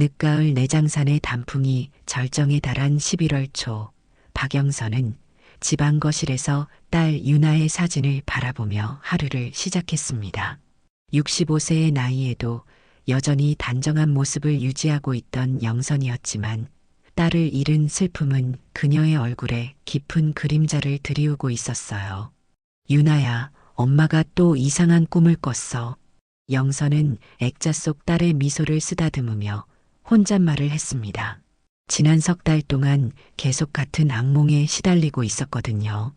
늦가을 내장산의 단풍이 절정에 달한 11월 초, 박영선은 집안 거실에서 딸 유나의 사진을 바라보며 하루를 시작했습니다. 65세의 나이에도 여전히 단정한 모습을 유지하고 있던 영선이었지만 딸을 잃은 슬픔은 그녀의 얼굴에 깊은 그림자를 드리우고 있었어요. 유나야, 엄마가 또 이상한 꿈을 꿨어. 영선은 액자 속 딸의 미소를 쓰다듬으며 혼잣말을 했습니다. 지난 석 달 동안 계속 같은 악몽에 시달리고 있었거든요.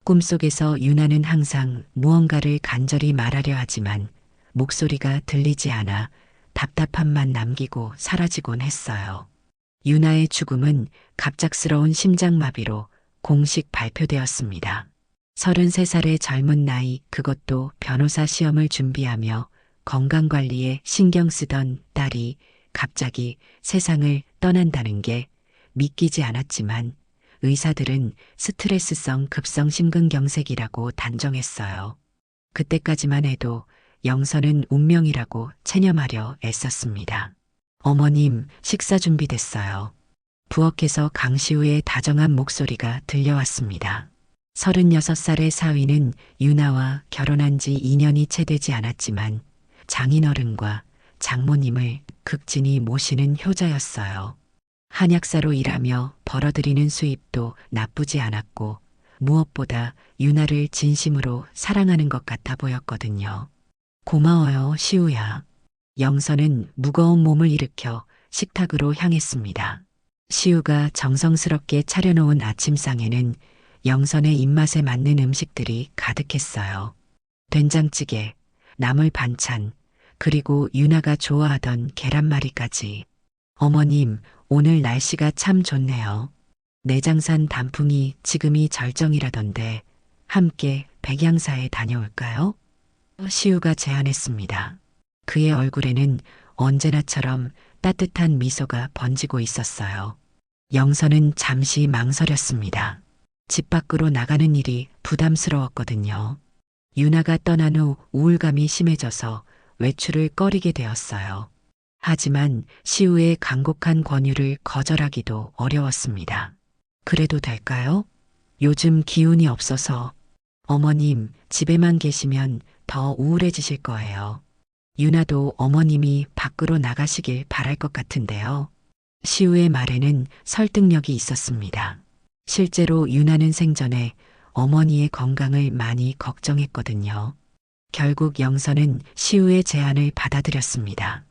꿈속에서 유나는 항상 무언가를 간절히 말하려 하지만 목소리가 들리지 않아 답답함만 남기고 사라지곤 했어요. 유나의 죽음은 갑작스러운 심장마비로 공식 발표되었습니다. 33살의 젊은 나이, 그것도 변호사 시험을 준비하며 건강관리에 신경 쓰던 딸이 갑자기 세상을 떠난다는 게 믿기지 않았지만 의사들은 스트레스성 급성 심근경색이라고 단정했어요. 그때까지만 해도 영선은 운명이라고 체념하려 애썼습니다. 어머님, 식사 준비됐어요. 부엌에서 강시우의 다정한 목소리가 들려왔습니다. 36살의 사위는 유나와 결혼한 지 2년이 채 되지 않았지만 장인어른과 장모님을 극진히 모시는 효자였어요. 한약사로 일하며 벌어들이는 수입도 나쁘지 않았고 무엇보다 유나를 진심으로 사랑하는 것 같아 보였거든요. 고마워요, 시우야. 영선은 무거운 몸을 일으켜 식탁으로 향했습니다. 시우가 정성스럽게 차려놓은 아침상에는 영선의 입맛에 맞는 음식들이 가득했어요. 된장찌개, 나물 반찬, 그리고 유나가 좋아하던 계란말이까지. 어머님, 오늘 날씨가 참 좋네요. 내장산 단풍이 지금이 절정이라던데 함께 백양사에 다녀올까요? 시우가 제안했습니다. 그의 얼굴에는 언제나처럼 따뜻한 미소가 번지고 있었어요. 영선은 잠시 망설였습니다. 집 밖으로 나가는 일이 부담스러웠거든요. 유나가 떠난 후 우울감이 심해져서 외출을 꺼리게 되었어요. 하지만 시우의 간곡한 권유를 거절하기도 어려웠습니다. 그래도 될까요? 요즘 기운이 없어서. 어머님, 집에만 계시면 더 우울해지실 거예요. 유나도 어머님이 밖으로 나가시길 바랄 것 같은데요. 시우의 말에는 설득력이 있었습니다. 실제로 유나는 생전에 어머니의 건강을 많이 걱정했거든요. 결국 영선은 시우의 제안을 받아들였습니다.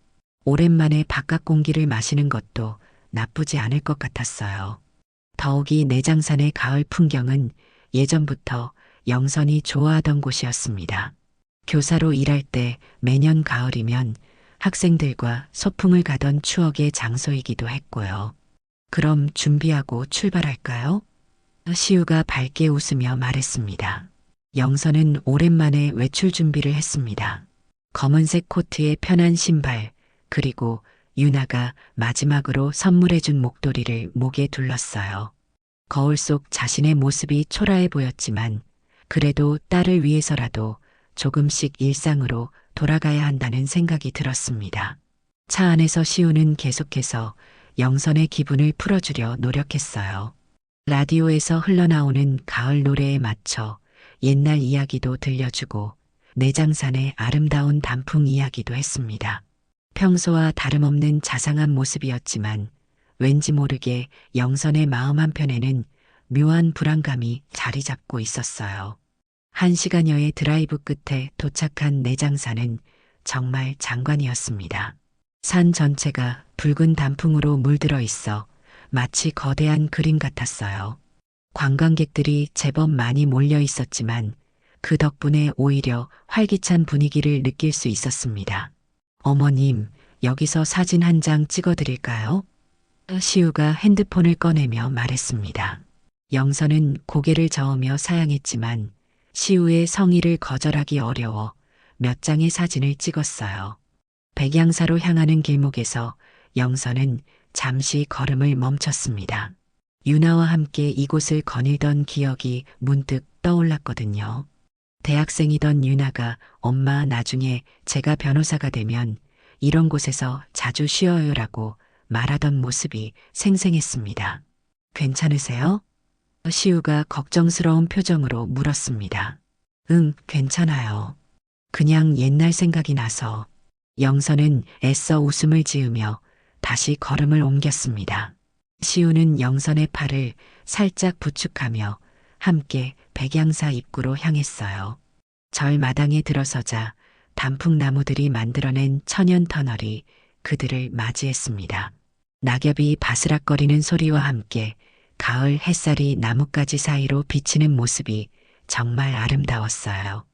오랜만에 바깥 공기를 마시는 것도 나쁘지 않을 것 같았어요. 더욱이 내장산의 가을 풍경은 예전부터 영선이 좋아하던 곳이었습니다. 교사로 일할 때 매년 가을이면 학생들과 소풍을 가던 추억의 장소이기도 했고요. 그럼 준비하고 출발할까요? 시우가 밝게 웃으며 말했습니다. 영선은 오랜만에 외출 준비를 했습니다. 검은색 코트에 편한 신발, 그리고 유나가 마지막으로 선물해준 목도리를 목에 둘렀어요. 거울 속 자신의 모습이 초라해 보였지만 그래도 딸을 위해서라도 조금씩 일상으로 돌아가야 한다는 생각이 들었습니다. 차 안에서 시우는 계속해서 영선의 기분을 풀어주려 노력했어요. 라디오에서 흘러나오는 가을 노래에 맞춰 옛날 이야기도 들려주고 내장산의 아름다운 단풍 이야기도 했습니다. 평소와 다름없는 자상한 모습이었지만 왠지 모르게 영선의 마음 한편에는 묘한 불안감이 자리 잡고 있었어요. 1시간여의 드라이브 끝에 도착한 내장산은 정말 장관이었습니다. 산 전체가 붉은 단풍으로 물들어 있어 마치 거대한 그림 같았어요. 관광객들이 제법 많이 몰려 있었지만 그 덕분에 오히려 활기찬 분위기를 느낄 수 있었습니다. 어머님, 여기서 사진 한 장 찍어드릴까요? 시우가 핸드폰을 꺼내며 말했습니다. 영선은 고개를 저으며 사양했지만 시우의 성의를 거절하기 어려워 몇 장의 사진을 찍었어요. 백양사로 향하는 길목에서 영선은 잠시 걸음을 멈췄습니다. 유나와 함께 이곳을 거닐던 기억이 문득 떠올랐거든요. 대학생이던 유나가 엄마 나중에 제가 변호사가 되면 이런 곳에서 자주 쉬어요라고 말하던 모습이 생생했습니다. 괜찮으세요? 시우가 걱정스러운 표정으로 물었습니다. 응, 괜찮아요. 그냥 옛날 생각이 나서. 영선은 애써 웃음을 지으며 다시 걸음을 옮겼습니다. 시우는 영선의 팔을 살짝 부축하며 함께 백양사 입구로 향했어요. 절 마당에 들어서자 단풍나무들이 만들어낸 천연 터널이 그들을 맞이했습니다. 낙엽이 바스락거리는 소리와 함께 가을 햇살이 나뭇가지 사이로 비치는 모습이 정말 아름다웠어요.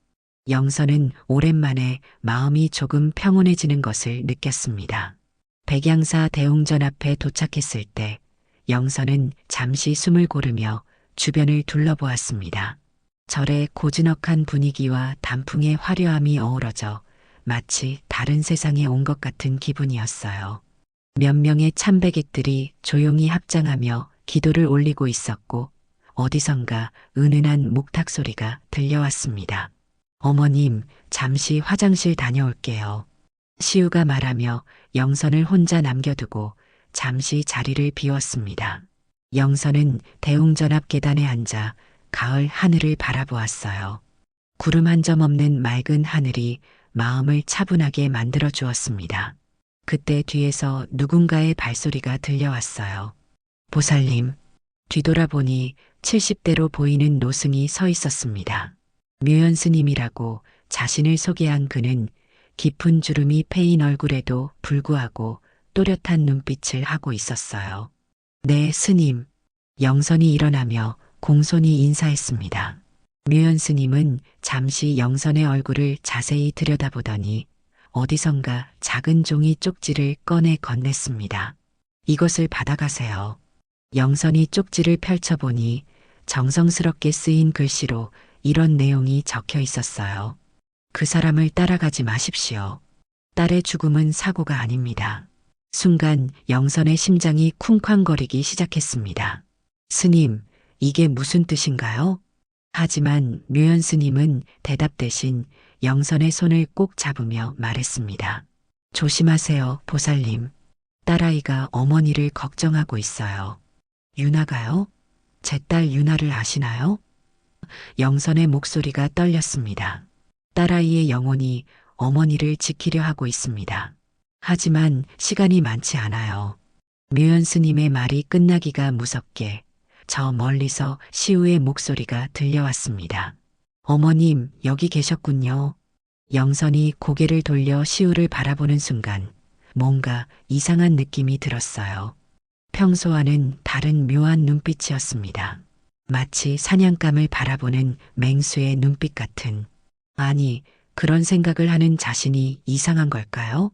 영선은 오랜만에 마음이 조금 평온해지는 것을 느꼈습니다. 백양사 대웅전 앞에 도착했을 때 영선은 잠시 숨을 고르며 주변을 둘러보았습니다. 절의 고즈넉한 분위기와 단풍의 화려함이 어우러져 마치 다른 세상에 온 것 같은 기분이었어요. 몇 명의 참배객들이 조용히 합장하며 기도를 올리고 있었고 어디선가 은은한 목탁 소리가 들려왔습니다. 어머님, 잠시 화장실 다녀올게요. 시우가 말하며 영선을 혼자 남겨두고 잠시 자리를 비웠습니다. 영선은 대웅전 앞 계단에 앉아 가을 하늘을 바라보았어요. 구름 한 점 없는 맑은 하늘이 마음을 차분하게 만들어 주었습니다. 그때 뒤에서 누군가의 발소리가 들려왔어요. 보살님, 뒤돌아보니 70대로 보이는 노승이 서 있었습니다. 묘연 스님이라고 자신을 소개한 그는 깊은 주름이 패인 얼굴에도 불구하고 또렷한 눈빛을 하고 있었어요. 네, 스님. 영선이 일어나며 공손히 인사했습니다. 묘연 스님은 잠시 영선의 얼굴을 자세히 들여다보더니 어디선가 작은 종이 쪽지를 꺼내 건넸습니다. 이것을 받아가세요. 영선이 쪽지를 펼쳐보니 정성스럽게 쓰인 글씨로 이런 내용이 적혀 있었어요. 그 사람을 따라가지 마십시오. 딸의 죽음은 사고가 아닙니다. 순간 영선의 심장이 쿵쾅거리기 시작했습니다. 스님, 이게 무슨 뜻인가요? 하지만 묘연 스님은 대답 대신 영선의 손을 꼭 잡으며 말했습니다. 조심하세요, 보살님. 딸아이가 어머니를 걱정하고 있어요. 유나가요? 제 딸 유나를 아시나요? 영선의 목소리가 떨렸습니다. 딸아이의 영혼이 어머니를 지키려 하고 있습니다. 하지만 시간이 많지 않아요. 묘연 스님의 말이 끝나기가 무섭게 저 멀리서 시우의 목소리가 들려왔습니다. 어머님, 여기 계셨군요. 영선이 고개를 돌려 시우를 바라보는 순간 뭔가 이상한 느낌이 들었어요. 평소와는 다른 묘한 눈빛이었습니다. 마치 사냥감을 바라보는 맹수의 눈빛 같은. 아니, 그런 생각을 하는 자신이 이상한 걸까요?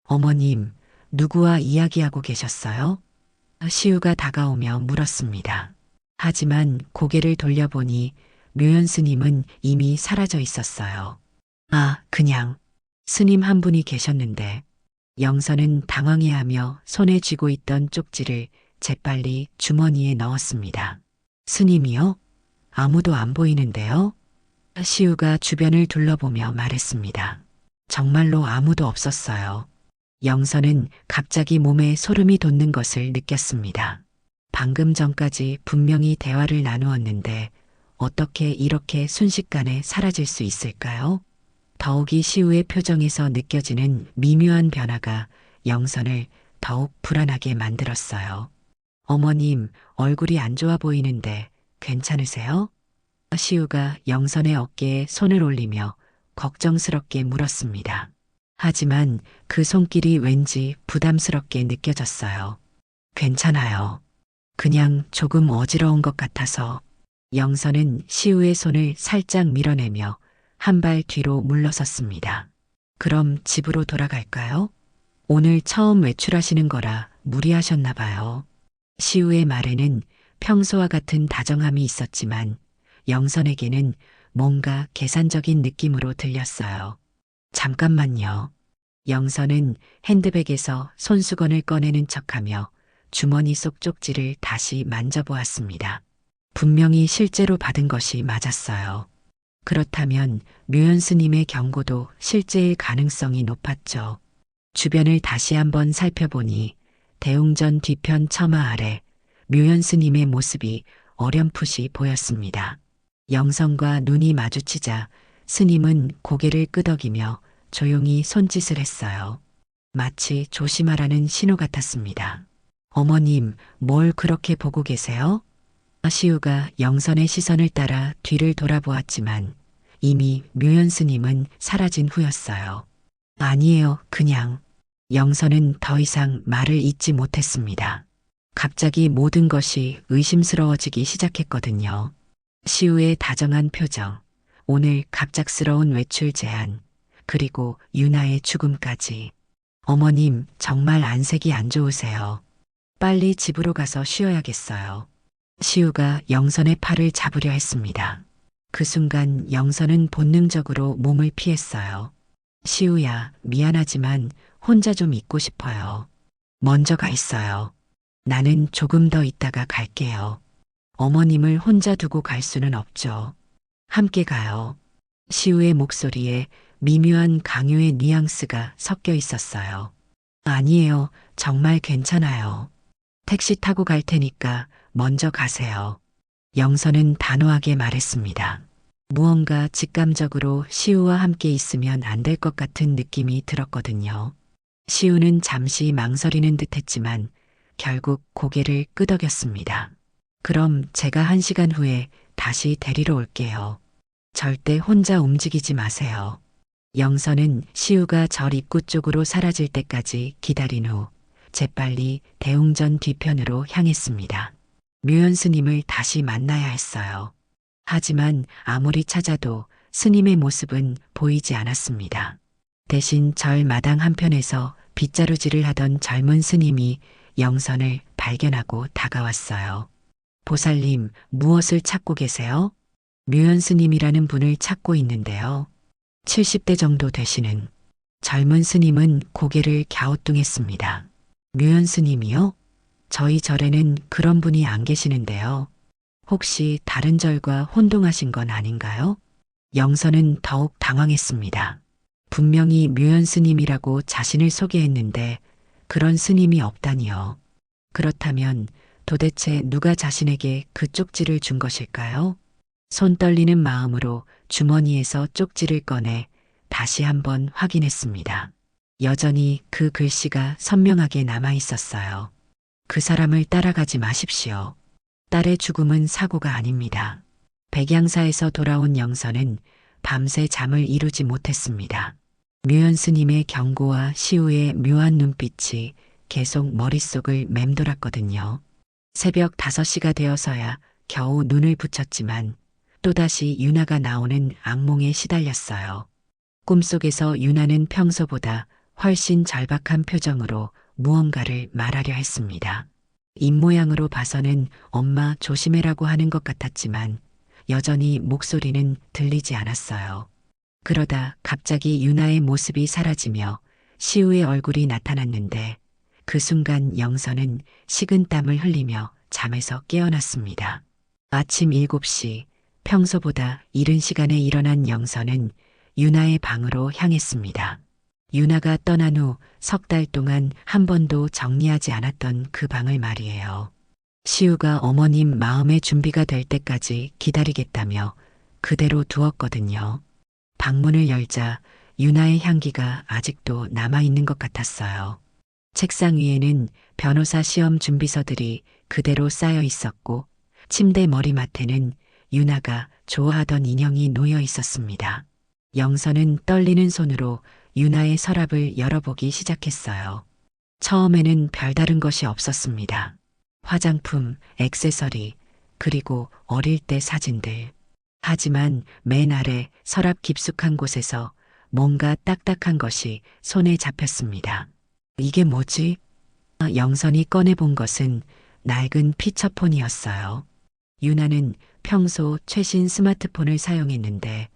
어머님, 누구와 이야기하고 계셨어요? 시우가 다가오며 물었습니다. 하지만 고개를 돌려보니 묘연 스님은 이미 사라져 있었어요. 아, 그냥 스님 한 분이 계셨는데. 영선은 당황해하며 손에 쥐고 있던 쪽지를 재빨리 주머니에 넣었습니다. 스님이요? 아무도 안 보이는데요? 시우가 주변을 둘러보며 말했습니다. 정말로 아무도 없었어요. 영선은 갑자기 몸에 소름이 돋는 것을 느꼈습니다. 방금 전까지 분명히 대화를 나누었는데 어떻게 이렇게 순식간에 사라질 수 있을까요? 더욱이 시우의 표정에서 느껴지는 미묘한 변화가 영선을 더욱 불안하게 만들었어요. 어머님, 얼굴이 안 좋아 보이는데 괜찮으세요? 시우가 영선의 어깨에 손을 올리며 걱정스럽게 물었습니다. 하지만 그 손길이 왠지 부담스럽게 느껴졌어요. 괜찮아요. 그냥 조금 어지러운 것 같아서. 영선은 시우의 손을 살짝 밀어내며 한 발 뒤로 물러섰습니다. 그럼 집으로 돌아갈까요? 오늘 처음 외출하시는 거라 무리하셨나 봐요. 시우의 말에는 평소와 같은 다정함이 있었지만 영선에게는 뭔가 계산적인 느낌으로 들렸어요. 잠깐만요. 영선은 핸드백에서 손수건을 꺼내는 척하며 주머니 속 쪽지를 다시 만져보았습니다. 분명히 실제로 받은 것이 맞았어요. 그렇다면 묘연 스님의 경고도 실제일 가능성이 높았죠. 주변을 다시 한번 살펴보니 대웅전 뒤편 처마 아래 묘연 스님의 모습이 어렴풋이 보였습니다. 영선과 눈이 마주치자 스님은 고개를 끄덕이며 조용히 손짓을 했어요. 마치 조심하라는 신호 같았습니다. 어머님, 뭘 그렇게 보고 계세요? 시우가 영선의 시선을 따라 뒤를 돌아보았지만 이미 묘연 스님은 사라진 후였어요. 아니에요, 그냥. 영선은 더 이상 말을 잇지 못했습니다. 갑자기 모든 것이 의심스러워지기 시작했거든요. 시우의 다정한 표정, 오늘 갑작스러운 외출 제안, 그리고 유나의 죽음까지. 어머님, 정말 안색이 안 좋으세요. 빨리 집으로 가서 쉬어야겠어요. 시우가 영선의 팔을 잡으려 했습니다. 그 순간 영선은 본능적으로 몸을 피했어요. 시우야, 미안하지만 혼자 좀 있고 싶어요. 먼저 가 있어요. 나는 조금 더 있다가 갈게요. 어머님을 혼자 두고 갈 수는 없죠. 함께 가요. 시우의 목소리에 미묘한 강요의 뉘앙스가 섞여 있었어요. 아니에요. 정말 괜찮아요. 택시 타고 갈 테니까 먼저 가세요. 영선은 단호하게 말했습니다. 무언가 직감적으로 시우와 함께 있으면 안 될 것 같은 느낌이 들었거든요. 시우는 잠시 망설이는 듯 했지만 결국 고개를 끄덕였습니다. 그럼 제가 1시간 후에 다시 데리러 올게요. 절대 혼자 움직이지 마세요. 영선은 시우가 절 입구 쪽으로 사라질 때까지 기다린 후 재빨리 대웅전 뒤편으로 향했습니다. 묘연 스님을 다시 만나야 했어요. 하지만 아무리 찾아도 스님의 모습은 보이지 않았습니다. 대신 절 마당 한편에서 빗자루질을 하던 젊은 스님이 영선을 발견하고 다가왔어요. 보살님, 무엇을 찾고 계세요? 묘연 스님이라는 분을 찾고 있는데요. 70대 정도 되시는 젊은 스님은 고개를 갸우뚱했습니다. 묘연 스님이요? 저희 절에는 그런 분이 안 계시는데요. 혹시 다른 절과 혼동하신 건 아닌가요? 영선은 더욱 당황했습니다. 분명히 묘연 스님이라고 자신을 소개했는데 그런 스님이 없다니요. 그렇다면 도대체 누가 자신에게 그 쪽지를 준 것일까요? 손 떨리는 마음으로 주머니에서 쪽지를 꺼내 다시 한번 확인했습니다. 여전히 그 글씨가 선명하게 남아 있었어요. 그 사람을 따라가지 마십시오. 딸의 죽음은 사고가 아닙니다. 백양사에서 돌아온 영선은 밤새 잠을 이루지 못했습니다. 묘연 스님의 경고와 시우의 묘한 눈빛이 계속 머릿속을 맴돌았거든요. 새벽 5시가 되어서야 겨우 눈을 붙였지만 또다시 유나가 나오는 악몽에 시달렸어요. 꿈속에서 유나는 평소보다 훨씬 절박한 표정으로 무언가를 말하려 했습니다. 입모양으로 봐서는 엄마 조심해라고 하는 것 같았지만 여전히 목소리는 들리지 않았어요. 그러다 갑자기 유나의 모습이 사라지며 시우의 얼굴이 나타났는데 그 순간 영선은 식은땀을 흘리며 잠에서 깨어났습니다. 아침 7시, 평소보다 이른 시간에 일어난 영선은 유나의 방으로 향했습니다. 유나가 떠난 후 3달 동안 한 번도 정리하지 않았던 그 방을 말이에요. 시우가 어머님 마음의 준비가 될 때까지 기다리겠다며 그대로 두었거든요. 방문을 열자 유나의 향기가 아직도 남아있는 것 같았어요. 책상 위에는 변호사 시험 준비서들이 그대로 쌓여 있었고 침대 머리맡에는 유나가 좋아하던 인형이 놓여 있었습니다. 영선은 떨리는 손으로 유나의 서랍을 열어보기 시작했어요. 처음에는 별다른 것이 없었습니다. 화장품, 액세서리, 그리고 어릴 때 사진들. 하지만 맨 아래 서랍 깊숙한 곳에서 뭔가 딱딱한 것이 손에 잡혔습니다. 이게 뭐지? 영선이 꺼내본 것은 낡은 피처폰이었어요. 유나는 평소 최신 스마트폰을 사용했는데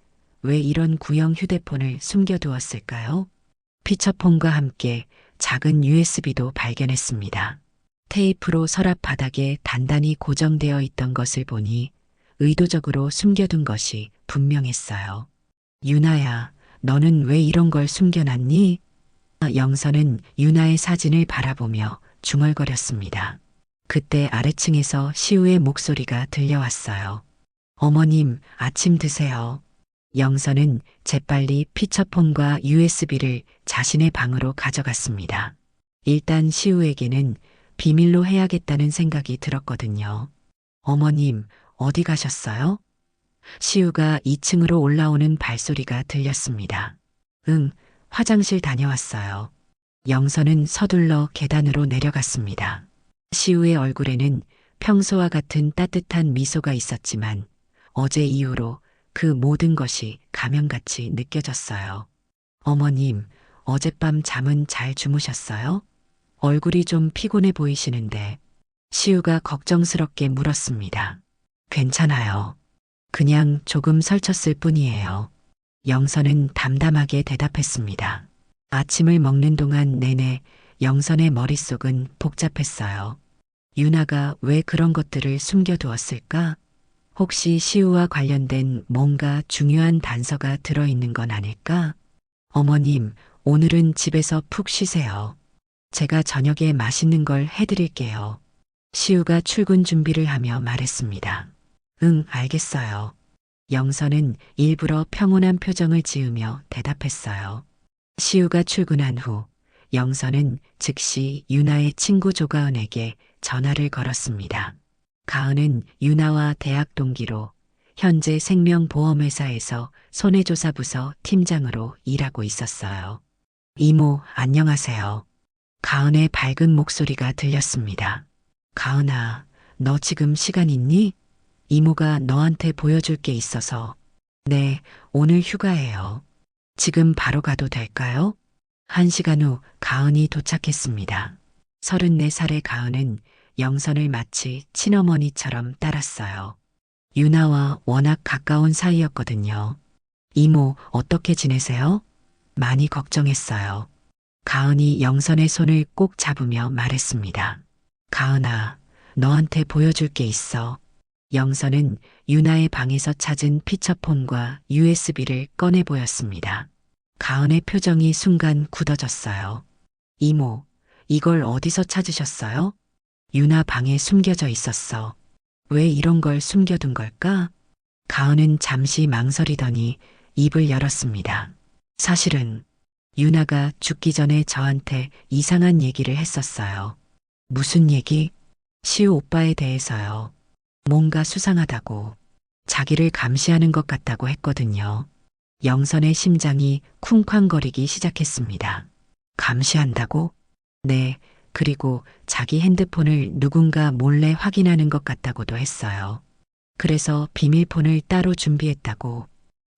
왜 이런 구형 휴대폰을 숨겨두었을까요? 피처폰과 함께 작은 USB도 발견했습니다. 테이프로 서랍 바닥에 단단히 고정되어 있던 것을 보니 의도적으로 숨겨둔 것이 분명했어요. 유나야, 너는 왜 이런 걸 숨겨놨니? 영선은 유나의 사진을 바라보며 중얼거렸습니다. 그때 아래층에서 시우의 목소리가 들려왔어요. 어머님, 아침 드세요. 영선은 재빨리 피처폰과 USB를 자신의 방으로 가져갔습니다. 일단 시우에게는 비밀로 해야겠다는 생각이 들었거든요. 어머님, 어디 가셨어요? 시우가 2층으로 올라오는 발소리가 들렸습니다. 응, 화장실 다녀왔어요. 영선은 서둘러 계단으로 내려갔습니다. 시우의 얼굴에는 평소와 같은 따뜻한 미소가 있었지만 어제 이후로 그 모든 것이 가면같이 느껴졌어요. 어머님, 어젯밤 잠은 잘 주무셨어요? 얼굴이 좀 피곤해 보이시는데 시우가 걱정스럽게 물었습니다. 괜찮아요. 그냥 조금 설쳤을 뿐이에요. 영선은 담담하게 대답했습니다. 아침을 먹는 동안 내내 영선의 머릿속은 복잡했어요. 유나가 왜 그런 것들을 숨겨두었을까? 혹시 시우와 관련된 뭔가 중요한 단서가 들어있는 건 아닐까? 어머님, 오늘은 집에서 푹 쉬세요. 제가 저녁에 맛있는 걸 해드릴게요. 시우가 출근 준비를 하며 말했습니다. 응, 알겠어요. 영선은 일부러 평온한 표정을 지으며 대답했어요. 시우가 출근한 후 영선은 즉시 유나의 친구 조가은에게 전화를 걸었습니다. 가은은 유나와 대학 동기로 현재 생명보험회사에서 손해조사부서 팀장으로 일하고 있었어요. 이모, 안녕하세요. 가은의 밝은 목소리가 들렸습니다. 가은아, 너 지금 시간 있니? 이모가 너한테 보여줄 게 있어서. 네, 오늘 휴가예요. 지금 바로 가도 될까요? 1시간 후 가은이 도착했습니다. 34살의 가은은 영선을 마치 친어머니처럼 따랐어요. 유나와 워낙 가까운 사이였거든요. 이모, 어떻게 지내세요? 많이 걱정했어요. 가은이 영선의 손을 꼭 잡으며 말했습니다. 가은아, 너한테 보여줄 게 있어. 영선은 유나의 방에서 찾은 피처폰과 USB를 꺼내 보였습니다. 가은의 표정이 순간 굳어졌어요. 이모, 이걸 어디서 찾으셨어요? 유나 방에 숨겨져 있었어. 왜 이런 걸 숨겨둔 걸까? 가은은 잠시 망설이더니 입을 열었습니다. 사실은 유나가 죽기 전에 저한테 이상한 얘기를 했었어요. 무슨 얘기? 시우 오빠에 대해서요. 뭔가 수상하다고, 자기를 감시하는 것 같다고 했거든요. 영선의 심장이 쿵쾅거리기 시작했습니다. 감시한다고? 네, 그리고 자기 핸드폰을 누군가 몰래 확인하는 것 같다고도 했어요. 그래서 비밀폰을 따로 준비했다고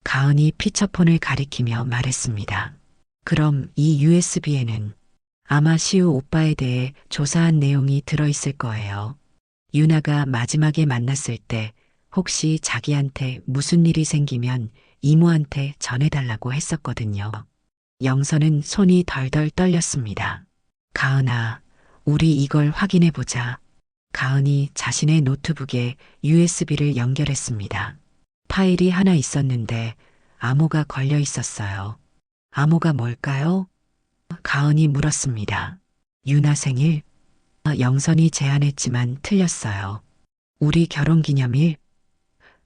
가은이 피처폰을 가리키며 말했습니다. 그럼 이 USB에는 아마 시우 오빠에 대해 조사한 내용이 들어있을 거예요. 유나가 마지막에 만났을 때 혹시 자기한테 무슨 일이 생기면 이모한테 전해달라고 했었거든요. 영선은 손이 덜덜 떨렸습니다. 가은아, 우리 이걸 확인해보자. 가은이 자신의 노트북에 USB를 연결했습니다. 파일이 하나 있었는데 암호가 걸려 있었어요. 암호가 뭘까요? 가은이 물었습니다. 유나 생일? 영선이 제안했지만 틀렸어요. 우리 결혼기념일?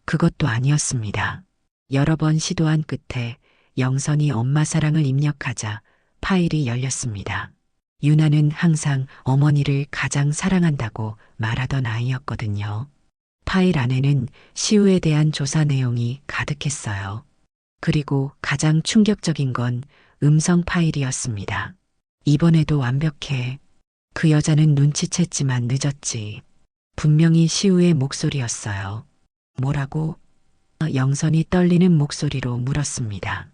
그것도 아니었습니다. 여러 번 시도한 끝에 영선이 엄마 사랑을 입력하자 파일이 열렸습니다. 유나는 항상 어머니를 가장 사랑한다고 말하던 아이였거든요. 파일 안에는 시우에 대한 조사 내용이 가득했어요. 그리고 가장 충격적인 건 음성 파일이었습니다. 이번에도 완벽해. 그 여자는 눈치챘지만 늦었지. 분명히 시우의 목소리였어요. 뭐라고? 영선이 떨리는 목소리로 물었습니다.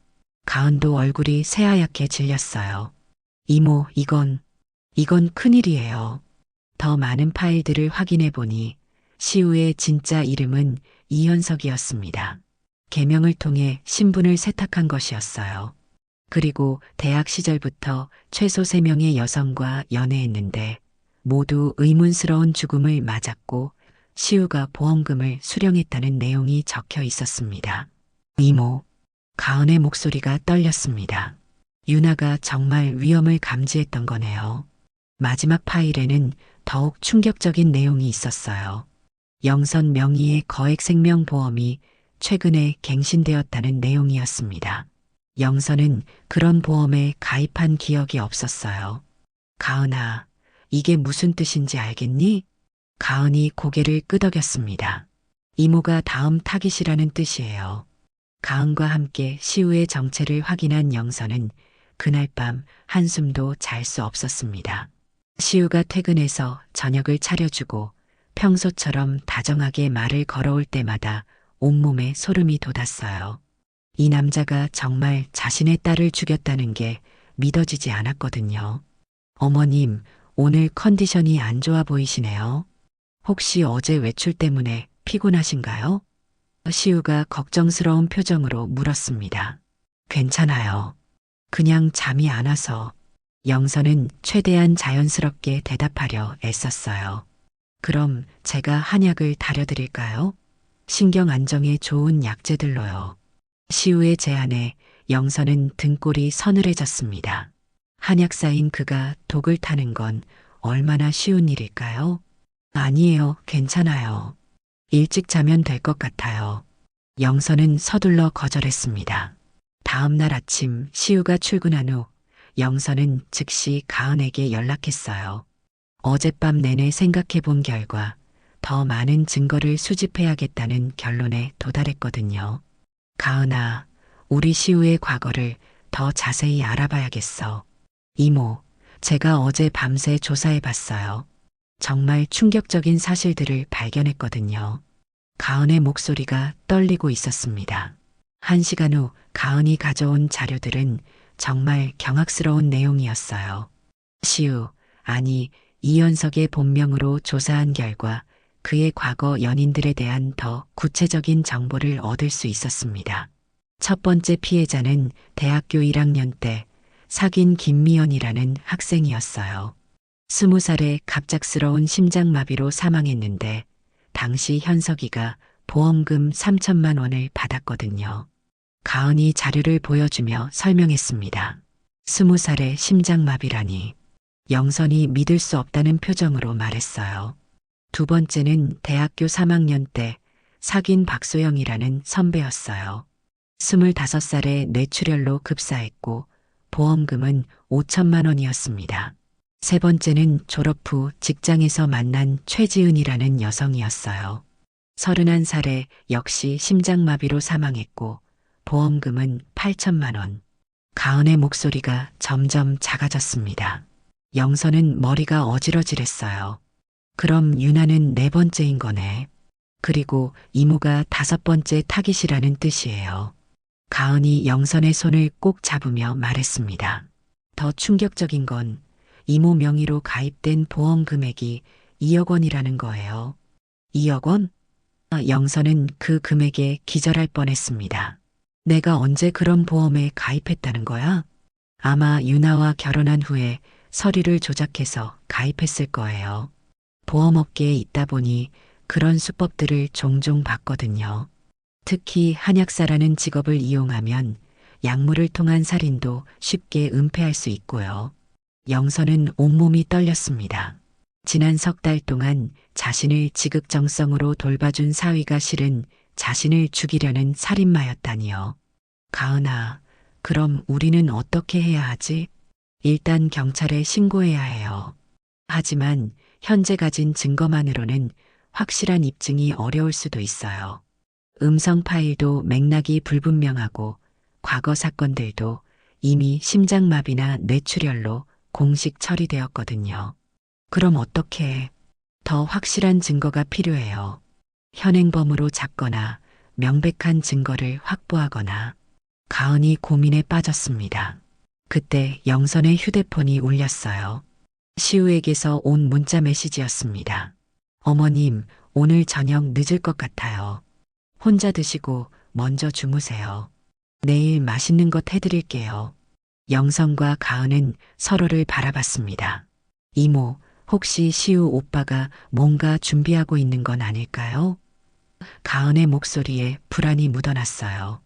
가은도 얼굴이 새하얗게 질렸어요. 이모, 이건 큰일이에요. 더 많은 파일들을 확인해 보니 시우의 진짜 이름은 이현석이었습니다. 계명을 통해 신분을 세탁한 것이었어요. 그리고 대학 시절부터 최소 3명의 여성과 연애했는데 모두 의문스러운 죽음을 맞았고 시우가 보험금을 수령했다는 내용이 적혀 있었습니다. 이모, 가은의 목소리가 떨렸습니다. 유나가 정말 위험을 감지했던 거네요. 마지막 파일에는 더욱 충격적인 내용이 있었어요. 영선 명의의 거액 생명보험이 최근에 갱신되었다는 내용이었습니다. 영선은 그런 보험에 가입한 기억이 없었어요. 가은아, 이게 무슨 뜻인지 알겠니? 가은이 고개를 끄덕였습니다. 이모가 다음 타깃이라는 뜻이에요. 가은과 함께 시우의 정체를 확인한 영선은 그날 밤 한숨도 잘 수 없었습니다. 시우가 퇴근해서 저녁을 차려주고 평소처럼 다정하게 말을 걸어올 때마다 온몸에 소름이 돋았어요. 이 남자가 정말 자신의 딸을 죽였다는 게 믿어지지 않았거든요. 어머님, 오늘 컨디션이 안 좋아 보이시네요. 혹시 어제 외출 때문에 피곤하신가요? 시우가 걱정스러운 표정으로 물었습니다. 괜찮아요. 그냥 잠이 안 와서. 영선은 최대한 자연스럽게 대답하려 애썼어요. 그럼 제가 한약을 다려드릴까요? 신경 안정에 좋은 약재들로요. 시우의 제안에 영선은 등골이 서늘해졌습니다. 한약사인 그가 독을 타는 건 얼마나 쉬운 일일까요? 아니에요, 괜찮아요. 일찍 자면 될 것 같아요. 영선은 서둘러 거절했습니다. 다음 날 아침 시우가 출근한 후 영선은 즉시 가은에게 연락했어요. 어젯밤 내내 생각해 본 결과 더 많은 증거를 수집해야겠다는 결론에 도달했거든요. 가은아, 우리 시우의 과거를 더 자세히 알아봐야겠어. 이모, 제가 어제 밤새 조사해 봤어요. 정말 충격적인 사실들을 발견했거든요. 가은의 목소리가 떨리고 있었습니다. 1시간 후 가은이 가져온 자료들은 정말 경악스러운 내용이었어요. 시우, 아니, 이현석의 본명으로 조사한 결과 그의 과거 연인들에 대한 더 구체적인 정보를 얻을 수 있었습니다. 첫 번째 피해자는 대학교 1학년 때 사귄 김미연이라는 학생이었어요. 20살에 갑작스러운 심장마비로 사망했는데 당시 현석이가 보험금 3천만 원을 받았거든요. 가은이 자료를 보여주며 설명했습니다. 20살에 심장마비라니. 영선이 믿을 수 없다는 표정으로 말했어요. 두 번째는 대학교 3학년 때 사귄 박소영이라는 선배였어요. 25살에 뇌출혈로 급사했고 보험금은 5천만 원이었습니다. 세 번째는 졸업 후 직장에서 만난 최지은이라는 여성이었어요. 31살에 역시 심장마비로 사망했고 보험금은 8천만 원. 가은의 목소리가 점점 작아졌습니다. 영선은 머리가 어지러질했어요. 그럼 유나는 네 번째인 거네. 그리고 이모가 다섯 번째 타깃이라는 뜻이에요. 가은이 영선의 손을 꼭 잡으며 말했습니다. 더 충격적인 건 이모 명의로 가입된 보험 금액이 2억 원이라는 거예요. 2억 원? 영선은 그 금액에 기절할 뻔했습니다. 내가 언제 그런 보험에 가입했다는 거야? 아마 유나와 결혼한 후에 서류를 조작해서 가입했을 거예요. 보험업계에 있다 보니 그런 수법들을 종종 봤거든요. 특히 한약사라는 직업을 이용하면 약물을 통한 살인도 쉽게 은폐할 수 있고요. 영선은 온몸이 떨렸습니다. 지난 석 달 동안 자신을 지극정성으로 돌봐준 사위가 실은 자신을 죽이려는 살인마였다니요. 가은아, 그럼 우리는 어떻게 해야 하지? 일단 경찰에 신고해야 해요. 하지만 현재 가진 증거만으로는 확실한 입증이 어려울 수도 있어요. 음성 파일도 맥락이 불분명하고 과거 사건들도 이미 심장마비나 뇌출혈로 공식 처리되었거든요. 그럼 어떻게 해? 더 확실한 증거가 필요해요. 현행범으로 잡거나 명백한 증거를 확보하거나. 가은이 고민에 빠졌습니다. 그때 영선의 휴대폰이 울렸어요. 시우에게서 온 문자 메시지였습니다. 어머님, 오늘 저녁 늦을 것 같아요. 혼자 드시고 먼저 주무세요. 내일 맛있는 것 해드릴게요. 영선과 가은은 서로를 바라봤습니다. 이모, 혹시 시우 오빠가 뭔가 준비하고 있는 건 아닐까요? 가은의 목소리에 불안이 묻어났어요.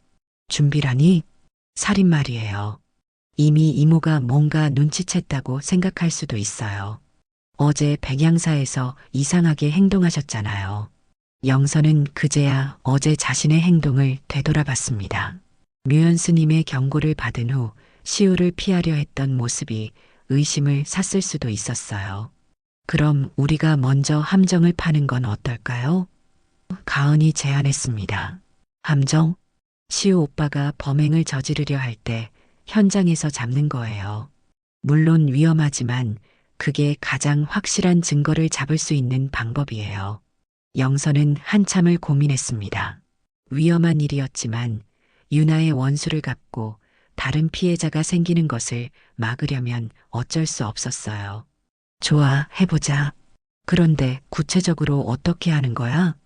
준비라니? 살인 말이에요. 이미 이모가 뭔가 눈치챘다고 생각할 수도 있어요. 어제 백양사에서 이상하게 행동하셨잖아요. 영선은 그제야 어제 자신의 행동을 되돌아봤습니다. 묘연 스님의 경고를 받은 후 시우를 피하려 했던 모습이 의심을 샀을 수도 있었어요. 그럼 우리가 먼저 함정을 파는 건 어떨까요? 가은이 제안했습니다. 함정? 시우 오빠가 범행을 저지르려 할 때 현장에서 잡는 거예요. 물론 위험하지만 그게 가장 확실한 증거를 잡을 수 있는 방법이에요. 영선은 한참을 고민했습니다. 위험한 일이었지만 유나의 원수를 갚고 다른 피해자가 생기는 것을 막으려면 어쩔 수 없었어요. 좋아, 해보자. 그런데 구체적으로 어떻게 하는 거야?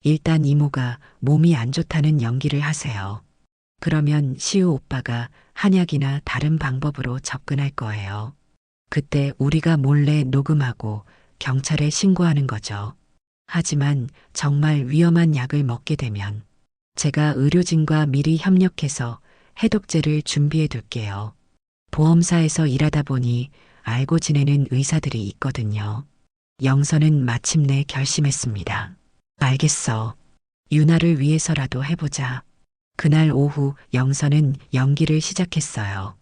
일단 이모가 몸이 안 좋다는 연기를 하세요. 그러면 시우 오빠가 한약이나 다른 방법으로 접근할 거예요. 그때 우리가 몰래 녹음하고 경찰에 신고하는 거죠. 하지만 정말 위험한 약을 먹게 되면 제가 의료진과 미리 협력해서 해독제를 준비해 둘게요. 보험사에서 일하다 보니 알고 지내는 의사들이 있거든요. 영선은 마침내 결심했습니다. 알겠어. 유나를 위해서라도 해보자. 그날 오후 영선은 연기를 시작했어요.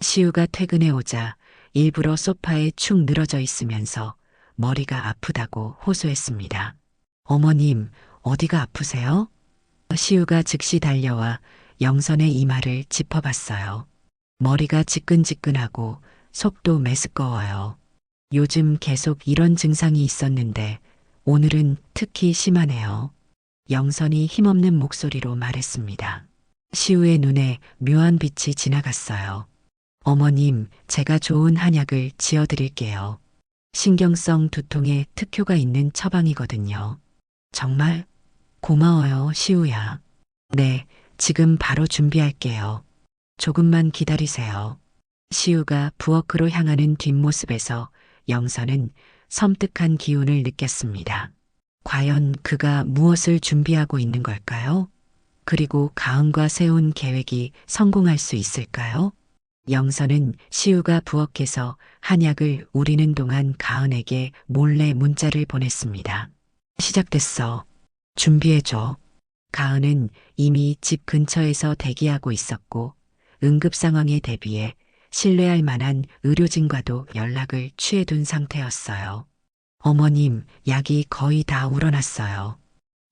시우가 퇴근해 오자 일부러 소파에 축 늘어져 있으면서 머리가 아프다고 호소했습니다. 어머님, 어디가 아프세요? 시우가 즉시 달려와 영선의 이마를 짚어봤어요. 머리가 지끈지끈하고 속도 메스꺼워요. 요즘 계속 이런 증상이 있었는데 오늘은 특히 심하네요. 영선이 힘없는 목소리로 말했습니다. 시우의 눈에 묘한 빛이 지나갔어요. 어머님, 제가 좋은 한약을 지어드릴게요. 신경성 두통에 특효가 있는 처방이거든요. 정말 고마워요, 시우야. 네, 지금 바로 준비할게요. 조금만 기다리세요. 시우가 부엌으로 향하는 뒷모습에서 영선은 섬뜩한 기운을 느꼈습니다. 과연 그가 무엇을 준비하고 있는 걸까요? 그리고 가은과 세운 계획이 성공할 수 있을까요? 영선은 시우가 부엌에서 한약을 우리는 동안 가은에게 몰래 문자를 보냈습니다. 시작됐어. 준비해줘. 가은은 이미 집 근처에서 대기하고 있었고 응급 상황에 대비해 신뢰할 만한 의료진과도 연락을 취해둔 상태였어요. 어머님, 약이 거의 다 우러났어요.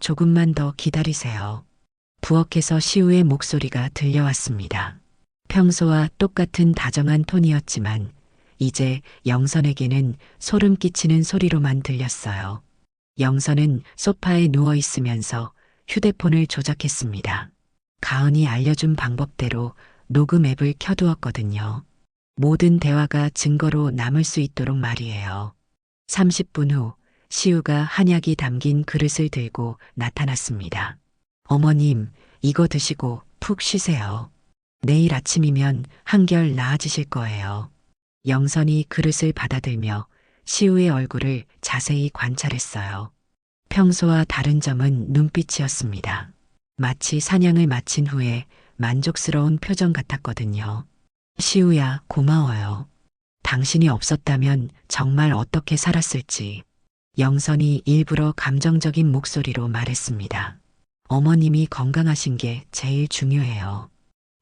조금만 더 기다리세요. 부엌에서 시우의 목소리가 들려왔습니다. 평소와 똑같은 다정한 톤이었지만 이제 영선에게는 소름 끼치는 소리로만 들렸어요. 영선은 소파에 누워 있으면서 휴대폰을 조작했습니다. 가은이 알려준 방법대로 녹음 앱을 켜두었거든요. 모든 대화가 증거로 남을 수 있도록 말이에요. 30분 후 시우가 한약이 담긴 그릇을 들고 나타났습니다. 어머님, 이거 드시고 푹 쉬세요. 내일 아침이면 한결 나아지실 거예요. 영선이 그릇을 받아들며 시우의 얼굴을 자세히 관찰했어요. 평소와 다른 점은 눈빛이었습니다. 마치 사냥을 마친 후에 만족스러운 표정 같았거든요. 시우야, 고마워요. 당신이 없었다면 정말 어떻게 살았을지. 영선이 일부러 감정적인 목소리로 말했습니다. 어머님이 건강하신 게 제일 중요해요.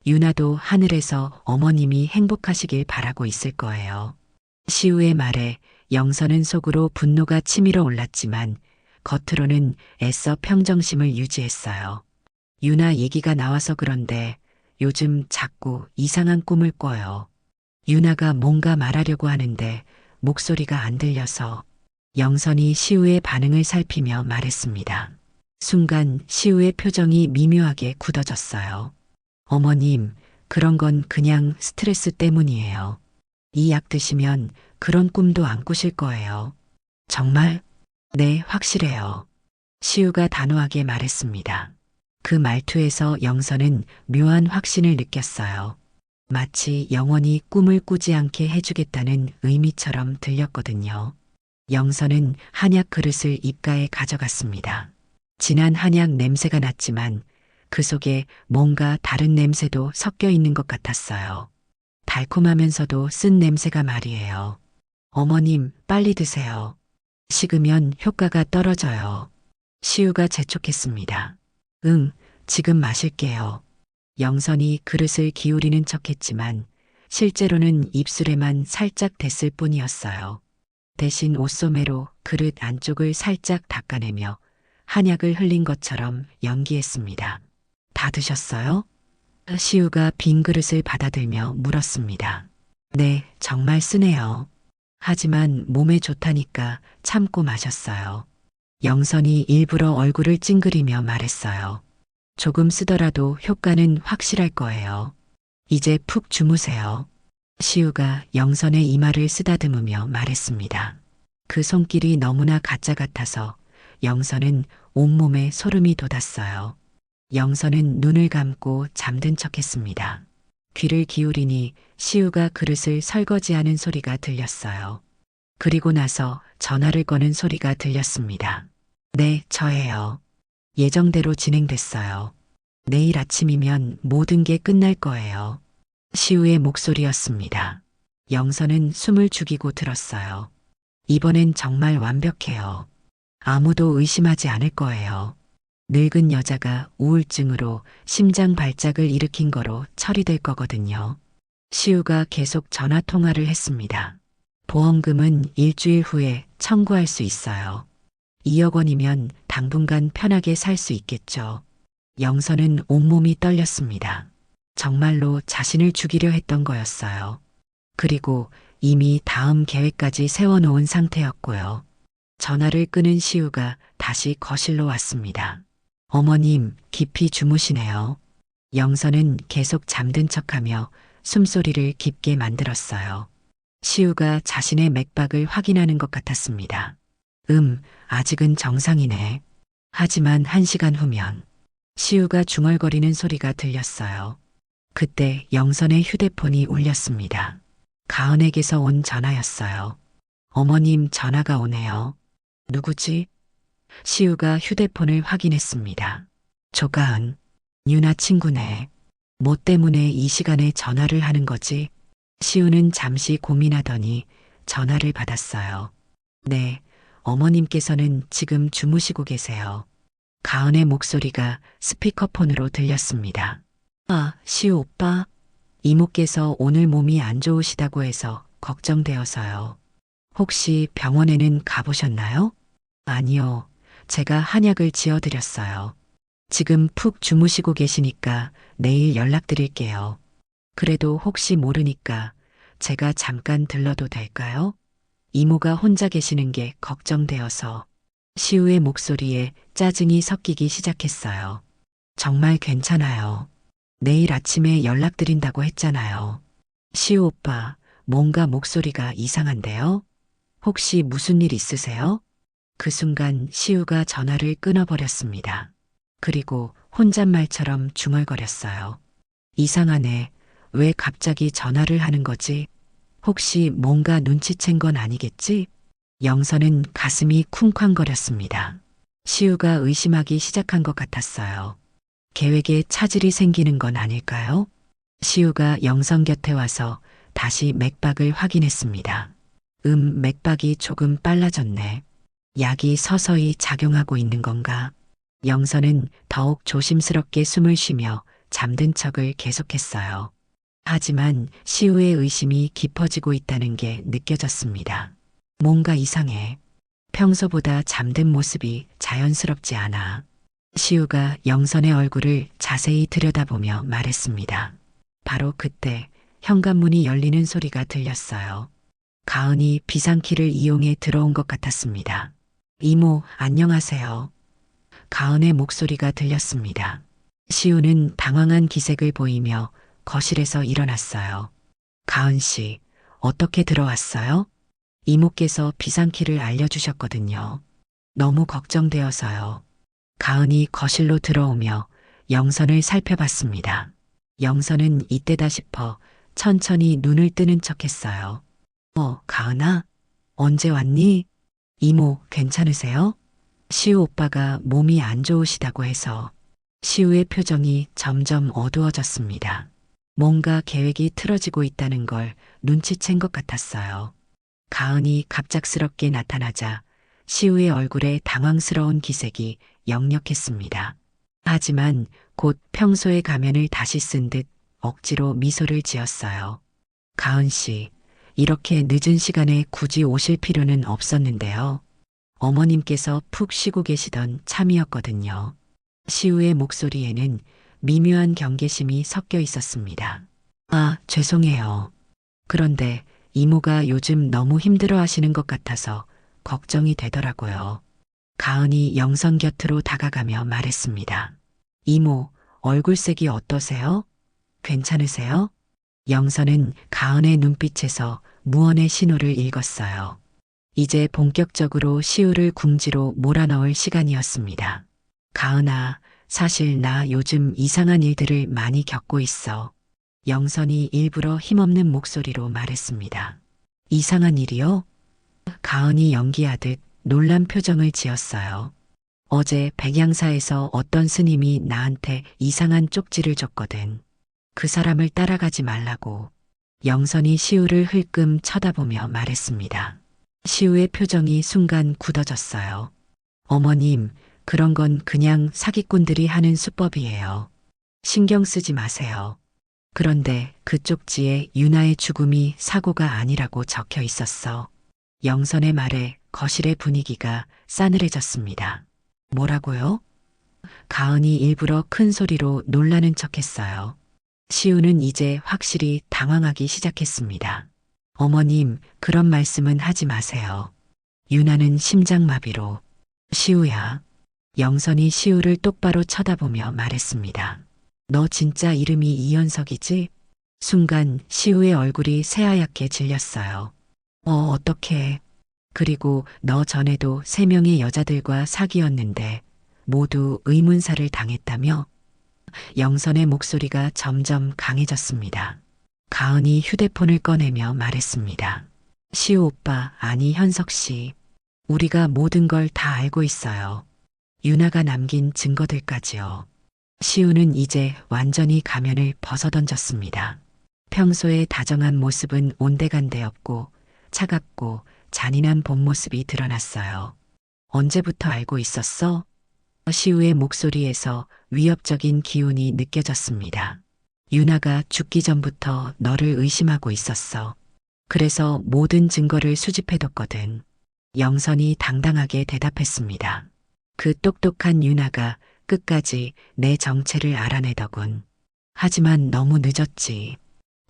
유나도 하늘에서 어머님이 행복하시길 바라고 있을 거예요. 시우의 말에 영선은 속으로 분노가 치밀어 올랐지만 겉으로는 애써 평정심을 유지했어요. 유나 얘기가 나와서 그런데 요즘 자꾸 이상한 꿈을 꿔요. 유나가 뭔가 말하려고 하는데 목소리가 안 들려서. 영선이 시우의 반응을 살피며 말했습니다. 순간 시우의 표정이 미묘하게 굳어졌어요. 어머님, 그런 건 그냥 스트레스 때문이에요. 이 약 드시면 그런 꿈도 안 꾸실 거예요. 정말? 네, 확실해요. 시우가 단호하게 말했습니다. 그 말투에서 영선은 묘한 확신을 느꼈어요. 마치 영원히 꿈을 꾸지 않게 해주겠다는 의미처럼 들렸거든요. 영선은 한약 그릇을 입가에 가져갔습니다. 진한 한약 냄새가 났지만 그 속에 뭔가 다른 냄새도 섞여 있는 것 같았어요. 달콤하면서도 쓴 냄새가 말이에요. 어머님, 빨리 드세요. 식으면 효과가 떨어져요. 시우가 재촉했습니다. 응, 지금 마실게요. 영선이 그릇을 기울이는 척했지만 실제로는 입술에만 살짝 댔을 뿐이었어요. 대신 옷소매로 그릇 안쪽을 살짝 닦아내며 한약을 흘린 것처럼 연기했습니다. 다 드셨어요? 시우가 빈 그릇을 받아들며 물었습니다. 네, 정말 쓰네요. 하지만 몸에 좋다니까 참고 마셨어요. 영선이 일부러 얼굴을 찡그리며 말했어요. 조금 쓰더라도 효과는 확실할 거예요. 이제 푹 주무세요. 시우가 영선의 이마를 쓰다듬으며 말했습니다. 그 손길이 너무나 가짜 같아서 영선은 온몸에 소름이 돋았어요. 영선은 눈을 감고 잠든 척했습니다. 귀를 기울이니 시우가 그릇을 설거지하는 소리가 들렸어요. 그리고 나서 전화를 거는 소리가 들렸습니다. 네, 저예요. 예정대로 진행됐어요. 내일 아침이면 모든 게 끝날 거예요. 시우의 목소리였습니다. 영선은 숨을 죽이고 들었어요. 이번엔 정말 완벽해요. 아무도 의심하지 않을 거예요. 늙은 여자가 우울증으로 심장 발작을 일으킨 거로 처리될 거거든요. 시우가 계속 전화 통화를 했습니다. 보험금은 일주일 후에 청구할 수 있어요. 2억 원이면 당분간 편하게 살 수 있겠죠. 영선은 온몸이 떨렸습니다. 정말로 자신을 죽이려 했던 거였어요. 그리고 이미 다음 계획까지 세워놓은 상태였고요. 전화를 끄는 시우가 다시 거실로 왔습니다. 어머님, 깊이 주무시네요. 영선은 계속 잠든 척하며 숨소리를 깊게 만들었어요. 시우가 자신의 맥박을 확인하는 것 같았습니다. 아직은 정상이네. 하지만 1시간 후면 시우가 중얼거리는 소리가 들렸어요. 그때 영선의 휴대폰이 울렸습니다. 가은에게서 온 전화였어요. 어머님, 전화가 오네요. 누구지? 시우가 휴대폰을 확인했습니다. 조가은, 유나 친구네. 뭐 때문에 이 시간에 전화를 하는 거지? 시우는 잠시 고민하더니 전화를 받았어요. 네, 어머님께서는 지금 주무시고 계세요. 가은의 목소리가 스피커폰으로 들렸습니다. 아, 시우 오빠. 이모께서 오늘 몸이 안 좋으시다고 해서 걱정되어서요. 혹시 병원에는 가보셨나요? 아니요. 제가 한약을 지어드렸어요. 지금 푹 주무시고 계시니까 내일 연락드릴게요. 그래도 혹시 모르니까 제가 잠깐 들러도 될까요? 이모가 혼자 계시는 게 걱정되어서. 시우의 목소리에 짜증이 섞이기 시작했어요. 정말 괜찮아요. 내일 아침에 연락드린다고 했잖아요. 시우 오빠, 뭔가 목소리가 이상한데요? 혹시 무슨 일 있으세요? 그 순간 시우가 전화를 끊어버렸습니다. 그리고 혼잣말처럼 중얼거렸어요. 이상하네. 왜 갑자기 전화를 하는 거지? 혹시 뭔가 눈치챈 건 아니겠지? 영선은 가슴이 쿵쾅거렸습니다. 시우가 의심하기 시작한 것 같았어요. 계획에 차질이 생기는 건 아닐까요? 시우가 영선 곁에 와서 다시 맥박을 확인했습니다. 맥박이 조금 빨라졌네. 약이 서서히 작용하고 있는 건가? 영선은 더욱 조심스럽게 숨을 쉬며 잠든 척을 계속했어요. 하지만 시우의 의심이 깊어지고 있다는 게 느껴졌습니다. 뭔가 이상해. 평소보다 잠든 모습이 자연스럽지 않아. 시우가 영선의 얼굴을 자세히 들여다보며 말했습니다. 바로 그때 현관문이 열리는 소리가 들렸어요. 가은이 비상키를 이용해 들어온 것 같았습니다. 이모, 안녕하세요. 가은의 목소리가 들렸습니다. 시우는 당황한 기색을 보이며 거실에서 일어났어요. 가은 씨, 어떻게 들어왔어요? 이모께서 비상키를 알려주셨거든요. 너무 걱정되어서요. 가은이 거실로 들어오며 영선을 살펴봤습니다. 영선은 이때다 싶어 천천히 눈을 뜨는 척했어요. 가은아? 언제 왔니? 이모, 괜찮으세요? 시우 오빠가 몸이 안 좋으시다고 해서. 시우의 표정이 점점 어두워졌습니다. 뭔가 계획이 틀어지고 있다는 걸 눈치챈 것 같았어요. 가은이 갑작스럽게 나타나자 시우의 얼굴에 당황스러운 기색이 역력했습니다. 하지만 곧 평소의 가면을 다시 쓴 듯 억지로 미소를 지었어요. 가은 씨, 이렇게 늦은 시간에 굳이 오실 필요는 없었는데요. 어머님께서 푹 쉬고 계시던 참이었거든요. 시우의 목소리에는 미묘한 경계심이 섞여 있었습니다. 아, 죄송해요. 그런데 이모가 요즘 너무 힘들어 하시는 것 같아서 걱정이 되더라고요. 가은이 영선 곁으로 다가가며 말했습니다. 이모, 얼굴색이 어떠세요? 괜찮으세요? 영선은 가은의 눈빛에서 무언의 신호를 읽었어요. 이제 본격적으로 시우를 궁지로 몰아넣을 시간이었습니다. 가은아, 사실 나 요즘 이상한 일들을 많이 겪고 있어. 영선이 일부러 힘없는 목소리로 말했습니다. 이상한 일이요? 가은이 연기하듯 놀란 표정을 지었어요. 어제 백양사에서 어떤 스님이 나한테 이상한 쪽지를 줬거든. 그 사람을 따라가지 말라고. 영선이 시우를 흘끔 쳐다보며 말했습니다. 시우의 표정이 순간 굳어졌어요. 어머님, 그런 건 그냥 사기꾼들이 하는 수법이에요. 신경 쓰지 마세요. 그런데 그 쪽지에 유나의 죽음이 사고가 아니라고 적혀 있었어. 영선의 말에 거실의 분위기가 싸늘해졌습니다. 뭐라고요? 가은이 일부러 큰 소리로 놀라는 척했어요. 시우는 이제 확실히 당황하기 시작했습니다. 어머님, 그런 말씀은 하지 마세요. 유나는 심장마비로. 시우야. 영선이 시우를 똑바로 쳐다보며 말했습니다. 너 진짜 이름이 이현석이지? 순간 시우의 얼굴이 새하얗게 질렸어요. 어떡해. 그리고 너 전에도 3명의 여자들과 사귀었는데 모두 의문사를 당했다며? 영선의 목소리가 점점 강해졌습니다. 가은이 휴대폰을 꺼내며 말했습니다. 시우 오빠, 아니 현석 씨. 우리가 모든 걸 다 알고 있어요. 유나가 남긴 증거들까지요. 시우는 이제 완전히 가면을 벗어던졌습니다. 평소의 다정한 모습은 온데간데 없고 차갑고 잔인한 본 모습이 드러났어요. 언제부터 알고 있었어? 시우의 목소리에서 위협적인 기운이 느껴졌습니다. 유나가 죽기 전부터 너를 의심하고 있었어. 그래서 모든 증거를 수집해뒀거든. 영선이 당당하게 대답했습니다. 그 똑똑한 유나가 끝까지 내 정체를 알아내더군. 하지만 너무 늦었지.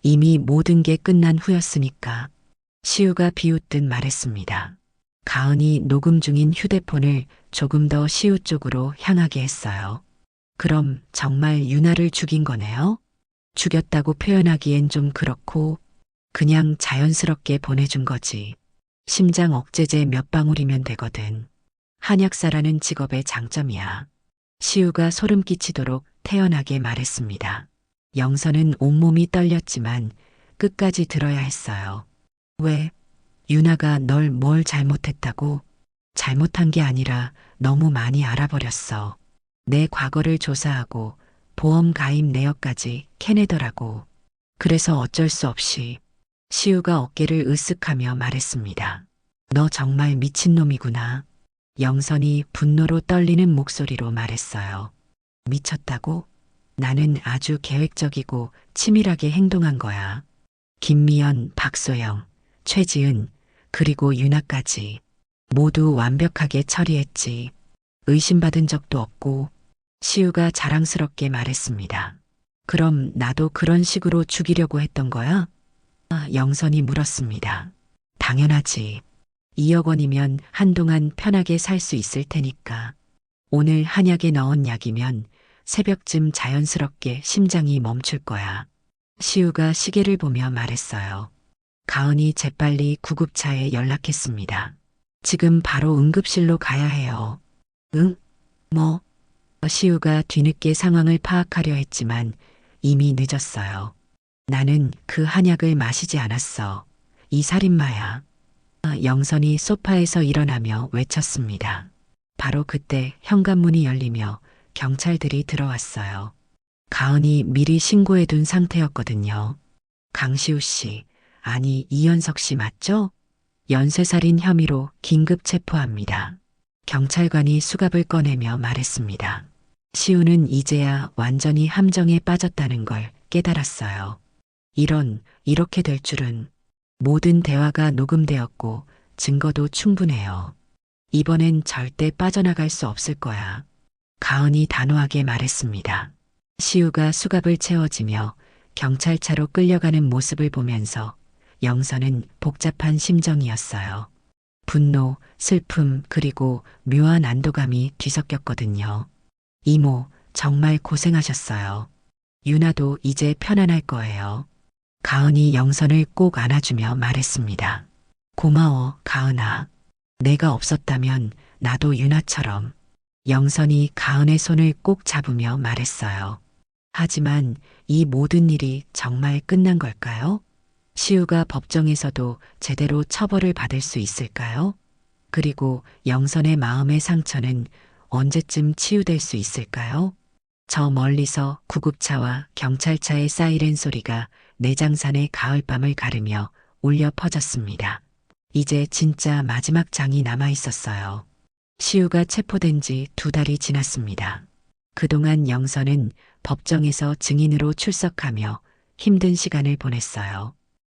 이미 모든 게 끝난 후였으니까. 시우가 비웃듯 말했습니다. 가은이 녹음 중인 휴대폰을 조금 더 시우 쪽으로 향하게 했어요. 그럼 정말 유나를 죽인 거네요? 죽였다고 표현하기엔 좀 그렇고 그냥 자연스럽게 보내준 거지. 심장 억제제 몇 방울이면 되거든. 한약사라는 직업의 장점이야. 시우가 소름 끼치도록 태연하게 말했습니다. 영선은 온몸이 떨렸지만 끝까지 들어야 했어요. 왜? 유나가 널 뭘 잘못했다고? 잘못한 게 아니라 너무 많이 알아버렸어. 내 과거를 조사하고 보험 가입 내역까지 캐내더라고. 그래서 어쩔 수 없이 시우가 어깨를 으쓱하며 말했습니다. 너 정말 미친놈이구나. 영선이 분노로 떨리는 목소리로 말했어요. 미쳤다고? 나는 아주 계획적이고 치밀하게 행동한 거야. 김미연, 박소영, 최지은, 그리고 유나까지 모두 완벽하게 처리했지. 의심받은 적도 없고. 시우가 자랑스럽게 말했습니다. 그럼 나도 그런 식으로 죽이려고 했던 거야? 영선이 물었습니다. 당연하지. 2억 원이면 한동안 편하게 살 수 있을 테니까. 오늘 한약에 넣은 약이면 새벽쯤 자연스럽게 심장이 멈출 거야. 시우가 시계를 보며 말했어요. 가은이 재빨리 구급차에 연락했습니다. 지금 바로 응급실로 가야 해요. 응? 뭐? 시우가 뒤늦게 상황을 파악하려 했지만 이미 늦었어요. 나는 그 한약을 마시지 않았어. 이 살인마야. 영선이 소파에서 일어나며 외쳤습니다. 바로 그때 현관문이 열리며 경찰들이 들어왔어요. 가은이 미리 신고해둔 상태였거든요. 강시우 씨, 아니 이현석 씨 맞죠? 연쇄살인 혐의로 긴급 체포합니다. 경찰관이 수갑을 꺼내며 말했습니다. 시우는 이제야 완전히 함정에 빠졌다는 걸 깨달았어요. 이렇게 될 줄은. 모든 대화가 녹음되었고 증거도 충분해요. 이번엔 절대 빠져나갈 수 없을 거야. 가은이 단호하게 말했습니다. 시우가 수갑을 채워지며 경찰차로 끌려가는 모습을 보면서 영선은 복잡한 심정이었어요. 분노, 슬픔, 그리고 묘한 안도감이 뒤섞였거든요. 이모, 정말 고생하셨어요. 유나도 이제 편안할 거예요. 가은이 영선을 꼭 안아주며 말했습니다. 고마워, 가은아. 내가 없었다면 나도 유나처럼. 영선이 가은의 손을 꼭 잡으며 말했어요. 하지만 이 모든 일이 정말 끝난 걸까요? 시우가 법정에서도 제대로 처벌을 받을 수 있을까요? 그리고 영선의 마음의 상처는 언제쯤 치유될 수 있을까요? 저 멀리서 구급차와 경찰차의 사이렌 소리가 내장산의 가을밤을 가르며 울려 퍼졌습니다. 이제 진짜 마지막 장이 남아 있었어요. 시우가 체포된 지 2달이 지났습니다. 그동안 영선은 법정에서 증인으로 출석하며 힘든 시간을 보냈어요.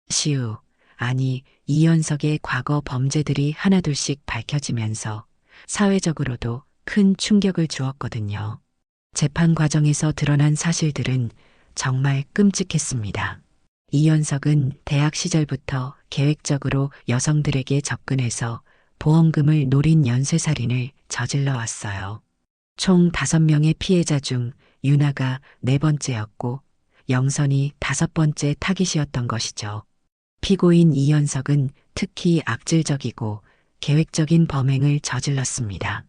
시우, 아니 이현석의 과거 범죄들이 하나둘씩 밝혀지면서 사회적으로도 큰 충격을 주었거든요. 재판 과정에서 드러난 사실들은 정말 끔찍했습니다. 이현석은 대학 시절부터 계획적으로 여성들에게 접근해서 보험금을 노린 연쇄살인을 저질러 왔어요. 총 5명의 피해자 중 유나가 4번째였고 영선이 5번째 타깃이었던 것이죠. 피고인 이현석은 특히 악질적이고 계획적인 범행을 저질렀습니다.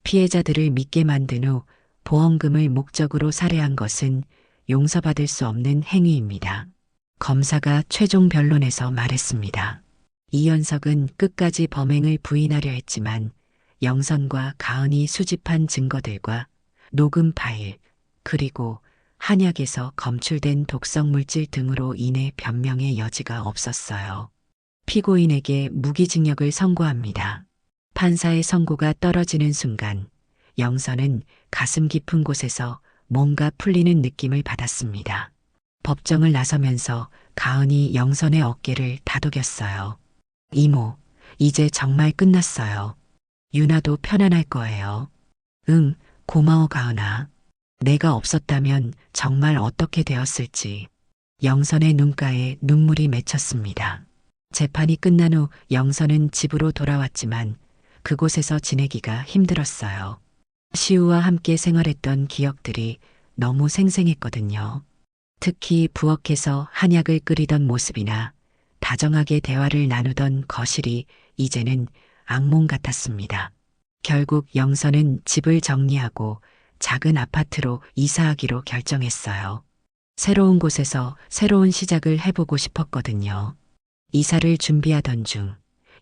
피해자들을 믿게 만든 후 보험금을 목적으로 살해한 것은 용서받을 수 없는 행위입니다. 검사가 최종 변론에서 말했습니다. 이현석은 끝까지 범행을 부인하려 했지만 영선과 가은이 수집한 증거들과 녹음 파일, 그리고 한약에서 검출된 독성 물질 등으로 인해 변명의 여지가 없었어요. 피고인에게 무기징역을 선고합니다. 판사의 선고가 떨어지는 순간 영선은 가슴 깊은 곳에서 뭔가 풀리는 느낌을 받았습니다. 법정을 나서면서 가은이 영선의 어깨를 다독였어요. 이모, 이제 정말 끝났어요. 유나도 편안할 거예요. 응, 고마워 가은아. 내가 없었다면 정말 어떻게 되었을지. 영선의 눈가에 눈물이 맺혔습니다. 재판이 끝난 후 영선은 집으로 돌아왔지만 그곳에서 지내기가 힘들었어요. 시우와 함께 생활했던 기억들이 너무 생생했거든요. 특히 부엌에서 한약을 끓이던 모습이나 다정하게 대화를 나누던 거실이 이제는 악몽 같았습니다. 결국 영선은 집을 정리하고 작은 아파트로 이사하기로 결정했어요. 새로운 곳에서 새로운 시작을 해보고 싶었거든요. 이사를 준비하던 중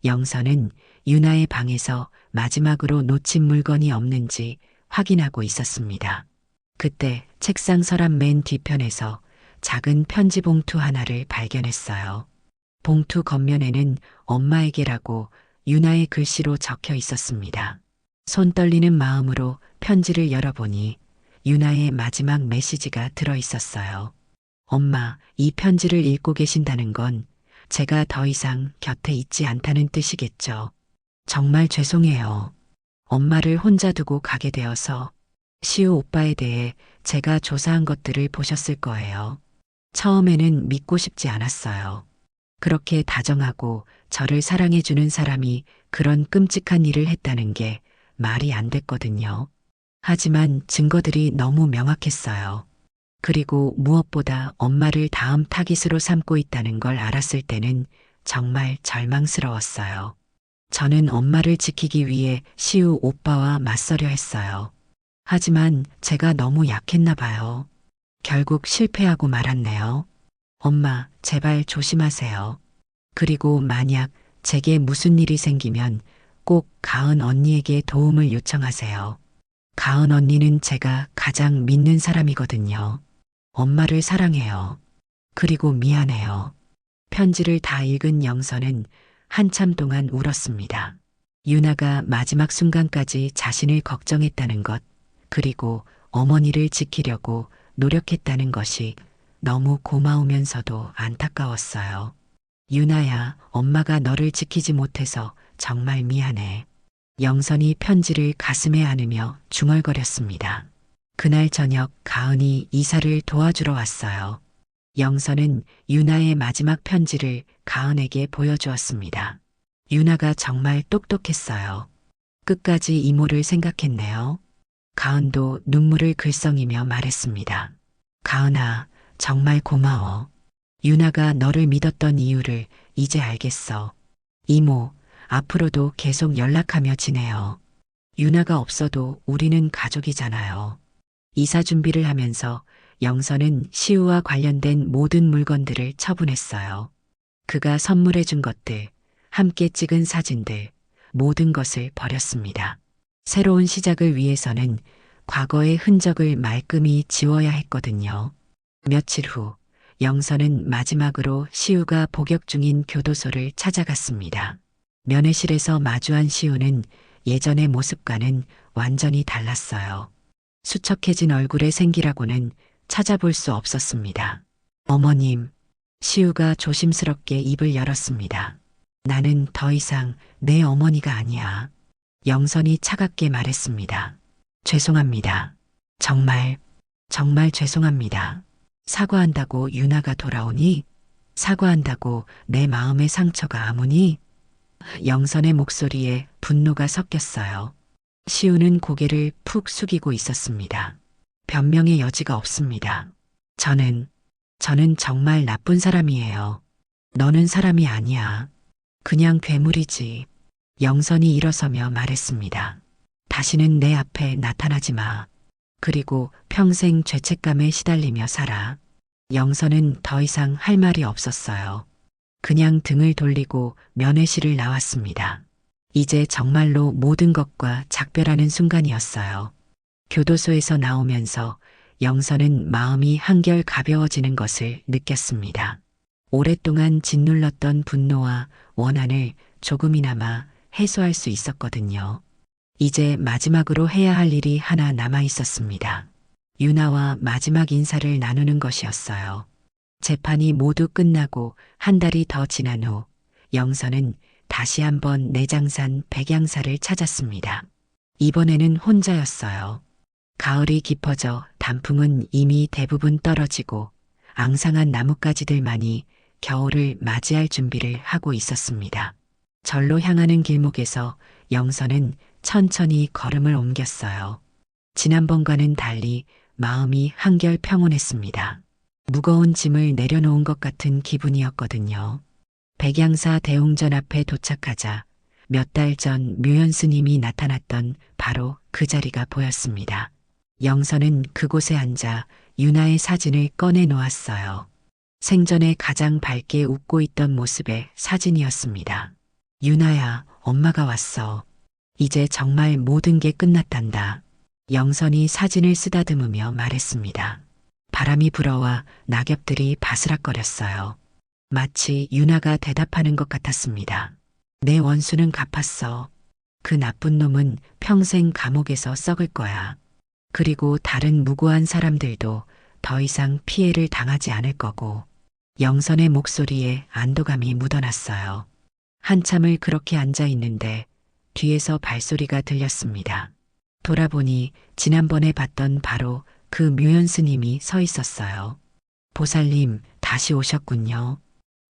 영선은 유나의 방에서 마지막으로 놓친 물건이 없는지 확인하고 있었습니다. 그때 책상 서랍 맨 뒤편에서 작은 편지 봉투 하나를 발견했어요. 봉투 겉면에는 엄마에게라고 유나의 글씨로 적혀 있었습니다. 손 떨리는 마음으로 편지를 열어보니 유나의 마지막 메시지가 들어 있었어요. 엄마, 이 편지를 읽고 계신다는 건 제가 더 이상 곁에 있지 않다는 뜻이겠죠. 정말 죄송해요. 엄마를 혼자 두고 가게 되어서. 시우 오빠에 대해 제가 조사한 것들을 보셨을 거예요. 처음에는 믿고 싶지 않았어요. 그렇게 다정하고 저를 사랑해주는 사람이 그런 끔찍한 일을 했다는 게 말이 안 됐거든요. 하지만 증거들이 너무 명확했어요. 그리고 무엇보다 엄마를 다음 타깃으로 삼고 있다는 걸 알았을 때는 정말 절망스러웠어요. 저는 엄마를 지키기 위해 시우 오빠와 맞서려 했어요. 하지만 제가 너무 약했나 봐요. 결국 실패하고 말았네요. 엄마, 제발 조심하세요. 그리고 만약 제게 무슨 일이 생기면 꼭 가은 언니에게 도움을 요청하세요. 가은 언니는 제가 가장 믿는 사람이거든요. 엄마를 사랑해요. 그리고 미안해요. 편지를 다 읽은 영선은 한참 동안 울었습니다. 유나가 마지막 순간까지 자신을 걱정했다는 것, 그리고 어머니를 지키려고 노력했다는 것이 너무 고마우면서도 안타까웠어요. 유나야, 엄마가 너를 지키지 못해서 정말 미안해. 영선이 편지를 가슴에 안으며 중얼거렸습니다. 그날 저녁 가은이 이사를 도와주러 왔어요. 영선은 유나의 마지막 편지를 가은에게 보여주었습니다. 유나가 정말 똑똑했어요. 끝까지 이모를 생각했네요. 가은도 눈물을 글썽이며 말했습니다. 가은아, 정말 고마워. 유나가 너를 믿었던 이유를 이제 알겠어. 이모, 앞으로도 계속 연락하며 지내요. 유나가 없어도 우리는 가족이잖아요. 이사 준비를 하면서 영선은 시우와 관련된 모든 물건들을 처분했어요. 그가 선물해 준 것들, 함께 찍은 사진들, 모든 것을 버렸습니다. 새로운 시작을 위해서는 과거의 흔적을 말끔히 지워야 했거든요. 며칠 후, 영선은 마지막으로 시우가 복역 중인 교도소를 찾아갔습니다. 면회실에서 마주한 시우는 예전의 모습과는 완전히 달랐어요. 수척해진 얼굴의 생기라고는 찾아볼 수 없었습니다. 어머님, 시우가 조심스럽게 입을 열었습니다. 나는 더 이상 내 어머니가 아니야. 영선이 차갑게 말했습니다. 죄송합니다. 정말, 정말 죄송합니다. 사과한다고 유나가 돌아오니? 사과한다고 내 마음의 상처가 아무니? 영선의 목소리에 분노가 섞였어요. 시우는 고개를 푹 숙이고 있었습니다. 변명의 여지가 없습니다. 저는 정말 나쁜 사람이에요. 너는 사람이 아니야. 그냥 괴물이지. 영선이 일어서며 말했습니다. 다시는 내 앞에 나타나지 마. 그리고 평생 죄책감에 시달리며 살아. 영선은 더 이상 할 말이 없었어요. 그냥 등을 돌리고 면회실을 나왔습니다. 이제 정말로 모든 것과 작별하는 순간이었어요. 교도소에서 나오면서 영선은 마음이 한결 가벼워지는 것을 느꼈습니다. 오랫동안 짓눌렀던 분노와 원한을 조금이나마 해소할 수 있었거든요. 이제 마지막으로 해야 할 일이 하나 남아 있었습니다. 유나와 마지막 인사를 나누는 것이었어요. 재판이 모두 끝나고 한 달이 더 지난 후 영선은 다시 한번 내장산 백양사를 찾았습니다. 이번에는 혼자였어요. 가을이 깊어져 단풍은 이미 대부분 떨어지고 앙상한 나뭇가지들만이 겨울을 맞이할 준비를 하고 있었습니다. 절로 향하는 길목에서 영선은 천천히 걸음을 옮겼어요. 지난번과는 달리 마음이 한결 평온했습니다. 무거운 짐을 내려놓은 것 같은 기분이었거든요. 백양사 대웅전 앞에 도착하자 몇 달 전 묘연 스님이 나타났던 바로 그 자리가 보였습니다. 영선은 그곳에 앉아 유나의 사진을 꺼내 놓았어요. 생전에 가장 밝게 웃고 있던 모습의 사진이었습니다. 유나야, 엄마가 왔어. 이제 정말 모든 게 끝났단다. 영선이 사진을 쓰다듬으며 말했습니다. 바람이 불어와 낙엽들이 바스락거렸어요. 마치 유나가 대답하는 것 같았습니다. 내 원수는 갚았어. 그 나쁜 놈은 평생 감옥에서 썩을 거야. 그리고 다른 무고한 사람들도 더 이상 피해를 당하지 않을 거고. 영선의 목소리에 안도감이 묻어났어요. 한참을 그렇게 앉아 있는데 뒤에서 발소리가 들렸습니다. 돌아보니 지난번에 봤던 바로 그 묘연 스님이 서 있었어요. 보살님, 다시 오셨군요.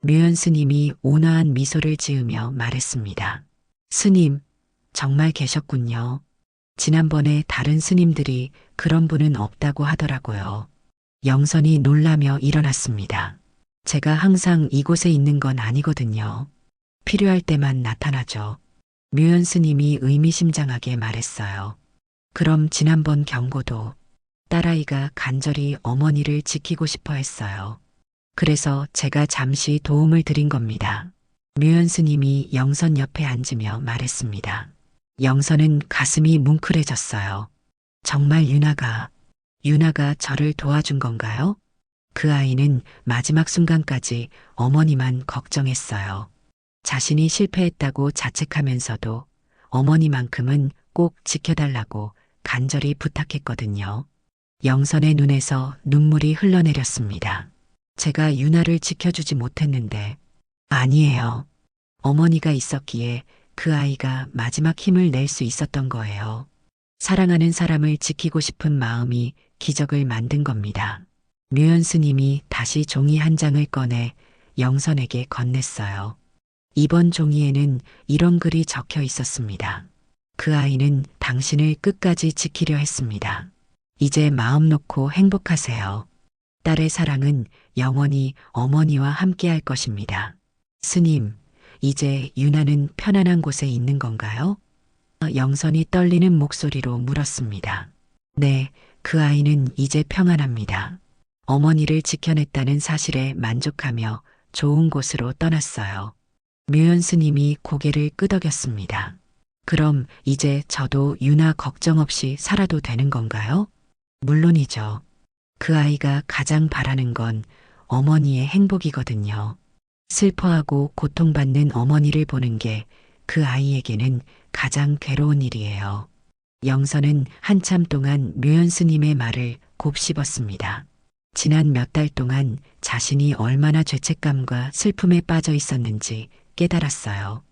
묘연 스님이 온화한 미소를 지으며 말했습니다. 스님, 정말 계셨군요. 지난번에 다른 스님들이 그런 분은 없다고 하더라고요. 영선이 놀라며 일어났습니다. 제가 항상 이곳에 있는 건 아니거든요. 필요할 때만 나타나죠. 묘연 스님이 의미심장하게 말했어요. 그럼 지난번 경고도 딸아이가 간절히 어머니를 지키고 싶어 했어요. 그래서 제가 잠시 도움을 드린 겁니다. 묘연 스님이 영선 옆에 앉으며 말했습니다. 영선은 가슴이 뭉클해졌어요. 정말 유나가 저를 도와준 건가요? 그 아이는 마지막 순간까지 어머니만 걱정했어요. 자신이 실패했다고 자책하면서도 어머니만큼은 꼭 지켜달라고 간절히 부탁했거든요. 영선의 눈에서 눈물이 흘러내렸습니다. 제가 유나를 지켜주지 못했는데, 아니에요. 어머니가 있었기에 그 아이가 마지막 힘을 낼 수 있었던 거예요. 사랑하는 사람을 지키고 싶은 마음이 기적을 만든 겁니다. 묘연 스님이 다시 종이 한 장을 꺼내 영선에게 건넸어요. 이번 종이에는 이런 글이 적혀 있었습니다. 그 아이는 당신을 끝까지 지키려 했습니다. 이제 마음 놓고 행복하세요. 딸의 사랑은 영원히 어머니와 함께 할 것입니다. 스님, 이제 유나는 편안한 곳에 있는 건가요? 영선이 떨리는 목소리로 물었습니다. 네, 그 아이는 이제 평안합니다. 어머니를 지켜냈다는 사실에 만족하며 좋은 곳으로 떠났어요. 묘연 스님이 고개를 끄덕였습니다. 그럼 이제 저도 유나 걱정 없이 살아도 되는 건가요? 물론이죠. 그 아이가 가장 바라는 건 어머니의 행복이거든요. 슬퍼하고 고통받는 어머니를 보는 게 그 아이에게는 가장 괴로운 일이에요. 영선은 한참 동안 묘연 스님의 말을 곱씹었습니다. 지난 몇 달 동안 자신이 얼마나 죄책감과 슬픔에 빠져 있었는지 깨달았어요.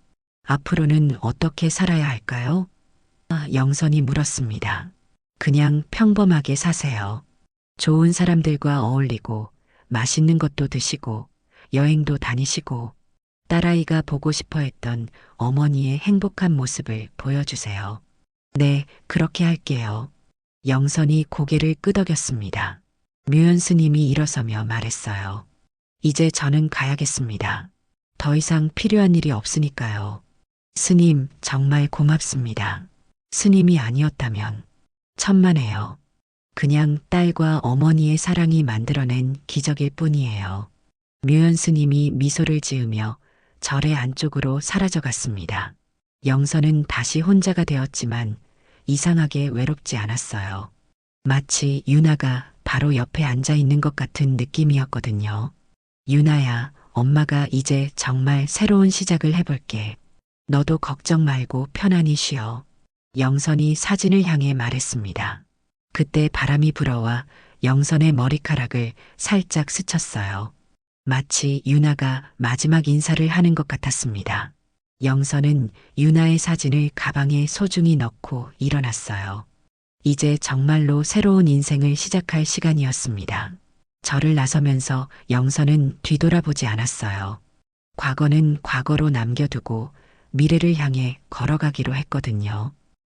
앞으로는 어떻게 살아야 할까요? 영선이 물었습니다. 그냥 평범하게 사세요. 좋은 사람들과 어울리고 맛있는 것도 드시고 여행도 다니시고 딸아이가 보고 싶어 했던 어머니의 행복한 모습을 보여주세요. 네, 그렇게 할게요. 영선이 고개를 끄덕였습니다. 묘연 스님이 일어서며 말했어요. 이제 저는 가야겠습니다. 더 이상 필요한 일이 없으니까요. 스님, 정말 고맙습니다. 스님이 아니었다면 천만에요. 그냥 딸과 어머니의 사랑이 만들어낸 기적일 뿐이에요. 묘연 스님이 미소를 지으며 절의 안쪽으로 사라져갔습니다. 영선은 다시 혼자가 되었지만 이상하게 외롭지 않았어요. 마치 유나가 바로 옆에 앉아 있는 것 같은 느낌이었거든요. 유나야, 엄마가 이제 정말 새로운 시작을 해볼게. 너도 걱정 말고 편안히 쉬어. 영선이 사진을 향해 말했습니다. 그때 바람이 불어와 영선의 머리카락을 살짝 스쳤어요. 마치 유나가 마지막 인사를 하는 것 같았습니다. 영선은 유나의 사진을 가방에 소중히 넣고 일어났어요. 이제 정말로 새로운 인생을 시작할 시간이었습니다. 절을 나서면서 영선은 뒤돌아보지 않았어요. 과거는 과거로 남겨두고 미래를 향해 걸어가기로 했거든요.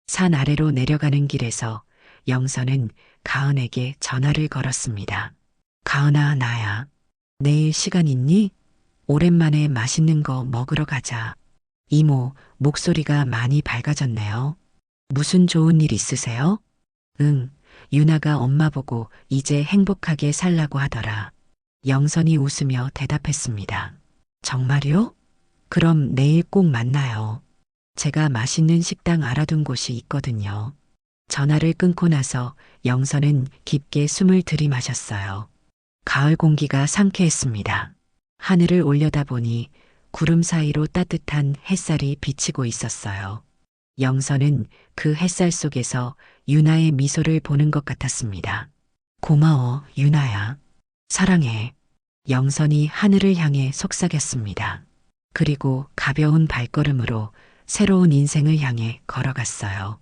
산 아래로 내려가는 길에서 영선은 가은에게 전화를 걸었습니다. 가은아, 나야. 내일 시간 있니? 오랜만에 맛있는 거 먹으러 가자. 이모, 목소리가 많이 밝아졌네요. 무슨 좋은 일 있으세요? 응, 유나가 엄마 보고 이제 행복하게 살라고 하더라. 영선이 웃으며 대답했습니다. 정말요? 그럼 내일 꼭 만나요. 제가 맛있는 식당 알아둔 곳이 있거든요. 전화를 끊고 나서 영선은 깊게 숨을 들이마셨어요. 가을 공기가 상쾌했습니다. 하늘을 올려다보니 구름 사이로 따뜻한 햇살이 비치고 있었어요. 영선은 그 햇살 속에서 유나의 미소를 보는 것 같았습니다. 고마워, 유나야. 사랑해. 영선이 하늘을 향해 속삭였습니다. 그리고 가벼운 발걸음으로 새로운 인생을 향해 걸어갔어요.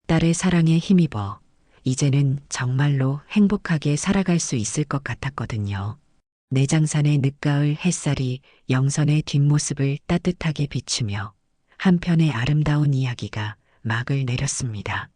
딸의 사랑에 힘입어 이제는 정말로 행복하게 살아갈 수 있을 것 같았거든요. 내장산의 늦가을 햇살이 영선의 뒷모습을 따뜻하게 비추며 한편의 아름다운 이야기가 막을 내렸습니다.